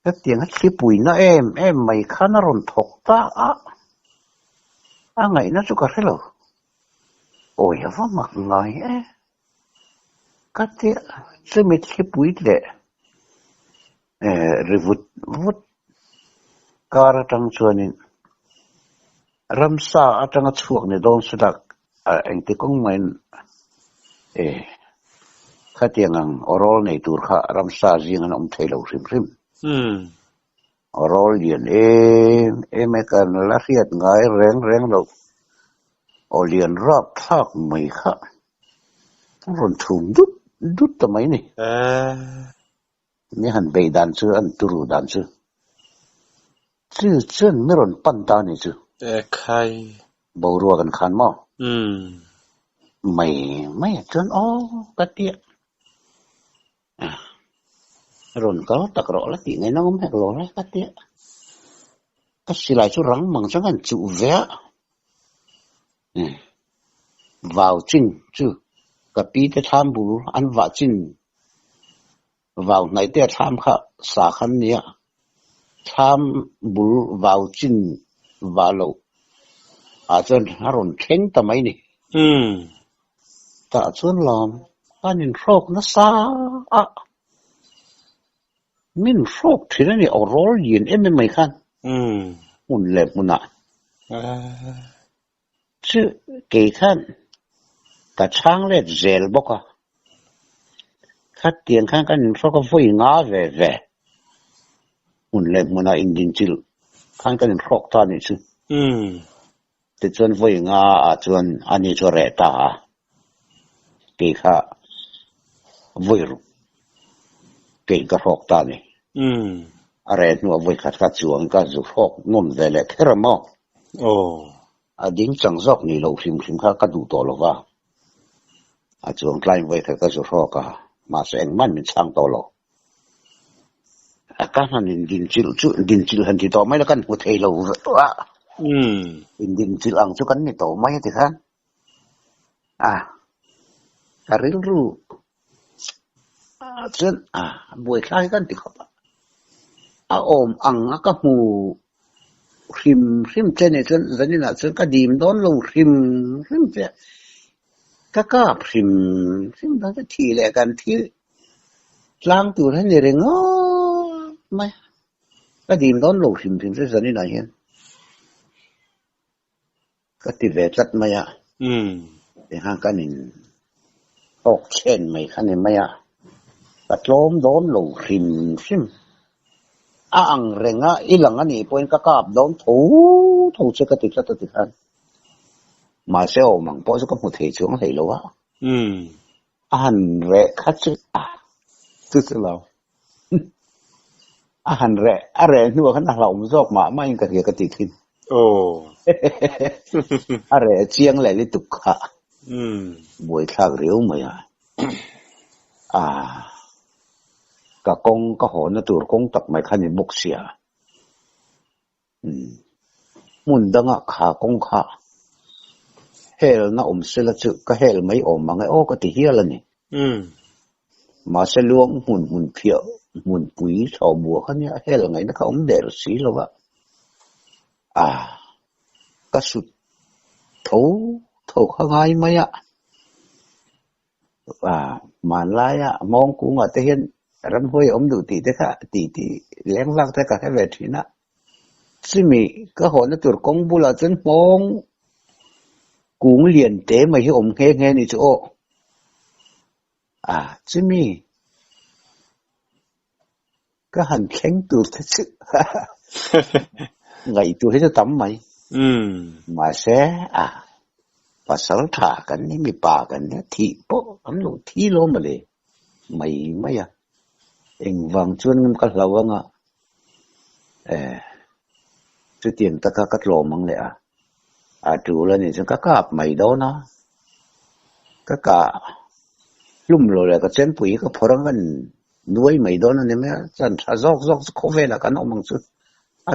cái tiếngขี้ปุยnó em mày khá nó rồn thọc ta ngày nó chú cả thế rồi ôi nó mặc ngài cái tiếng sẽ mấyขี้ปุยlệ rồi vụt cả trong chuột này râm sa ở trong cái chuột này đông sẽ đặt anh thì cũng mìnhข้าเตียงอรอลในตัวข้ารำซาจีงันอมเทลริมอรอลเลียนไม่กันละเอียดง่ายแรงเราเลียนรอบทักไม่ค่ะรอนทุ่มดุดทำไมนี่หันไปดันซื้ออันตุรุดันซื้อไม่รอนปั้นตานี่ซื้อใครบ่รัวกันขันมั้งไม่จนก็เตี้ยรอนก็ตักรอละตีไงน้องแม่รอละก็เตี้ยก็สิไลชุรังมังจังกันจูเวะวาวจินจูกับปีจะทำบุรุอันวาจินวาวไหนเตี้ยทำค่ะสาขันเนี้ยทำบุรุวาวจินวาโลอาจจะรอนเข่งทำไมนี่แต่ส่วนลมอันนี้โรคน่ะซามินโรคที่นั่นนี่เอารอลยินไม่คันมุนเล็บมุนอ่ะชื่อเกี่ยขันแต่ช่างเล็ดเจลบอกว่าขัดเตียงข้างกันโรคก็ฟุ้ยงาเว่ หุ่นเล็บมันอินดินจิลข้างกันพรอกตานี่สิแต่จนวิ่งจนอันนี้จะเรตาเกี่ยค่ะวิ่งเกี่ยกับพรอกตานี่อะไรหนูวิ่งขัดจวนก็จะพรอกงมเวลแค่ละมั้งดิ้งจังซอกนี่เราพิมข้าก็ดูตัวเราว่าจวนกลายวิ่งก็จะพรอกมาเสียงมันช่างตัวเราการนั้นดินจิลหันที่ต่อไม่แล้วกันหัวเทเราว่าดินจิลอังจุกันนี่ต่อไม่ที่ท่านการิลรู้จนบวยคล้ายกันที่เขาอมอังก็หูริมเจนี่จนนี่นะจนก็ดีมโดนลงริมเจก็ริมตั้งแต่ทีแรกกันที่ล้างตัวท่านนี่เรื่องไม่ก็ดีมโดนลงริมจนนี่นะเห็นก็ติดเวทัดไม่แต่ห่างกันนี่ออกเช่นไม่คันนี่ไม่ก็ล้มโดนลงริมอังเรงอีหลังอันนี้เป็นก็โดนถูเสกติดกันมาเซลมังพอจะก็หมดเหตุช่วงไหนแล้ววะอันเรคัดซึตุสลาวอันเรอะไรนึกว่าขนาดเราไม่ชอบมาไม่ยังกระเทียกระติกินอะไรเชียงไหลลิตุกะบวยข้าวเรียวมั้ยก็กงก็หอนตัวกงตักไม่คันบุกเสียมุนดังขากงขาเฮลน่ะเสละจุก็เฮลไม่มังไงก็ติเฮียละนี่มาเสลวงหุ่นเพียวหุ่นปุ๋ยชาวบัวเขาเนี่ยเฮลไงนะเขาเดรสีแล้ววะก็สุดถูข้างไงไหมมาไล่มองกูว่าจะเห็นรำห้วยดูตีเด็กตีเลี้ยงลักแต่ก็ให้เวทีนะซิมีก็หอนตัวกงบุลาจนมองกูเลียนเตะไม่ให้เงี้ยนี่จ้ะซิมีก็หันแข็งตัวที่สุดไงตัวที่จะทำไหมมาเสียภาษาถ่ากันนี่มีป่ากันเนี่ยที่โป๊ะทำหนูที่ล้มมาเลยไม่เองวางชวนกันเราว่าจุดเตียงตะกัดลมมั้งเลยดูแล้วนี่ฉันก็กลับไม่โดนนะก็กะลุ่มเลยก็เส้นปุ๋ยก็พอรังกันด้วยไม่โดนนั่นเนี่ยจันทร์ซอกเขาเวลากันออกมังสุด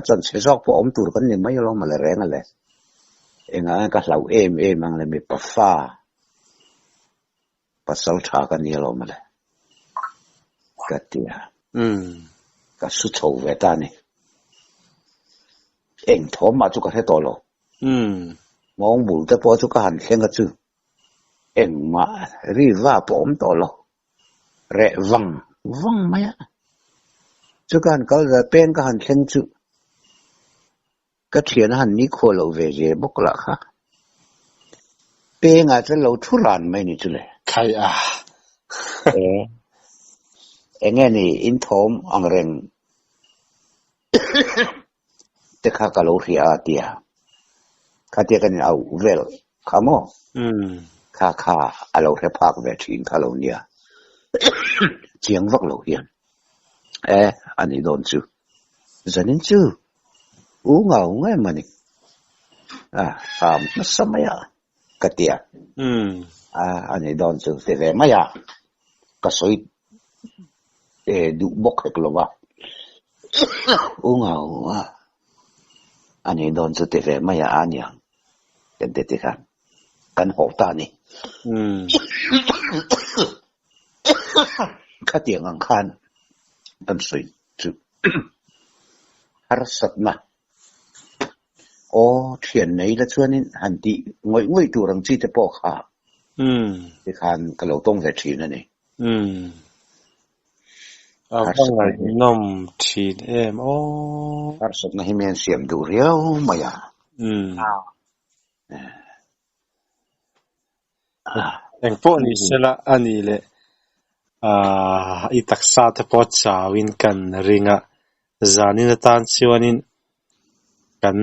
จันทร์ซอกพออมตัวกันเนี่ยไม่ยอมมาเลยแรงอะไรเองก็เรามังเลยมีปัฟฟ้าปัสสาวะกันเนี่ยเรามาเลยก็เดียก็สุดโฉวตานี่เองทอมมาจุกให้ตัวเรามองบุญแต่พอจุกหันเข่งก็จื้อเองมารีว่าผมตัวเราเระวังไหมจุกันก็จะเป็นก็หันเข่งจื้อก็เทียนหันนี่ควรเราเวเจบุกละค่ะเป็นอาจจะเราทุรานไม่นี่จุเลยใครเองนี่อินทอมอังเรงแต่ข้าก็รู้ที่เดียข้าเดียกันเอาเวลข้าโมข้าเราแค่พักเวทีข้าเราเนี่ยเจียงวักเราเฮียนอันนี้โดนจื้อจะนินจื้อเงาไงมันนี่มันสมัยกะเตียอันนี้โดนจื้อแต่ไม่ก็สวยดูบกให้กลัวว่าเงาอันนี้โดนจื้อแต่ไม่อันยังเป็นเด็ดกันหกตานี่ข้าเตียงอังคารอันสวยจื้อฮาร์สัตนะเทียนไหนแล้วช่วยนี่หันตีงวยตัวรังจีจะปอกขาที่คานกระโหลกต้องใส่ทีนั่นเองบ้างไงน้มทีฮาร์สัตนะให้เมียนเสียมดูเรียวมาเองพวกนี้เสละอันนี้เลยอิตักซาตะปอดสาวินกันริง zanin tan chuanin kan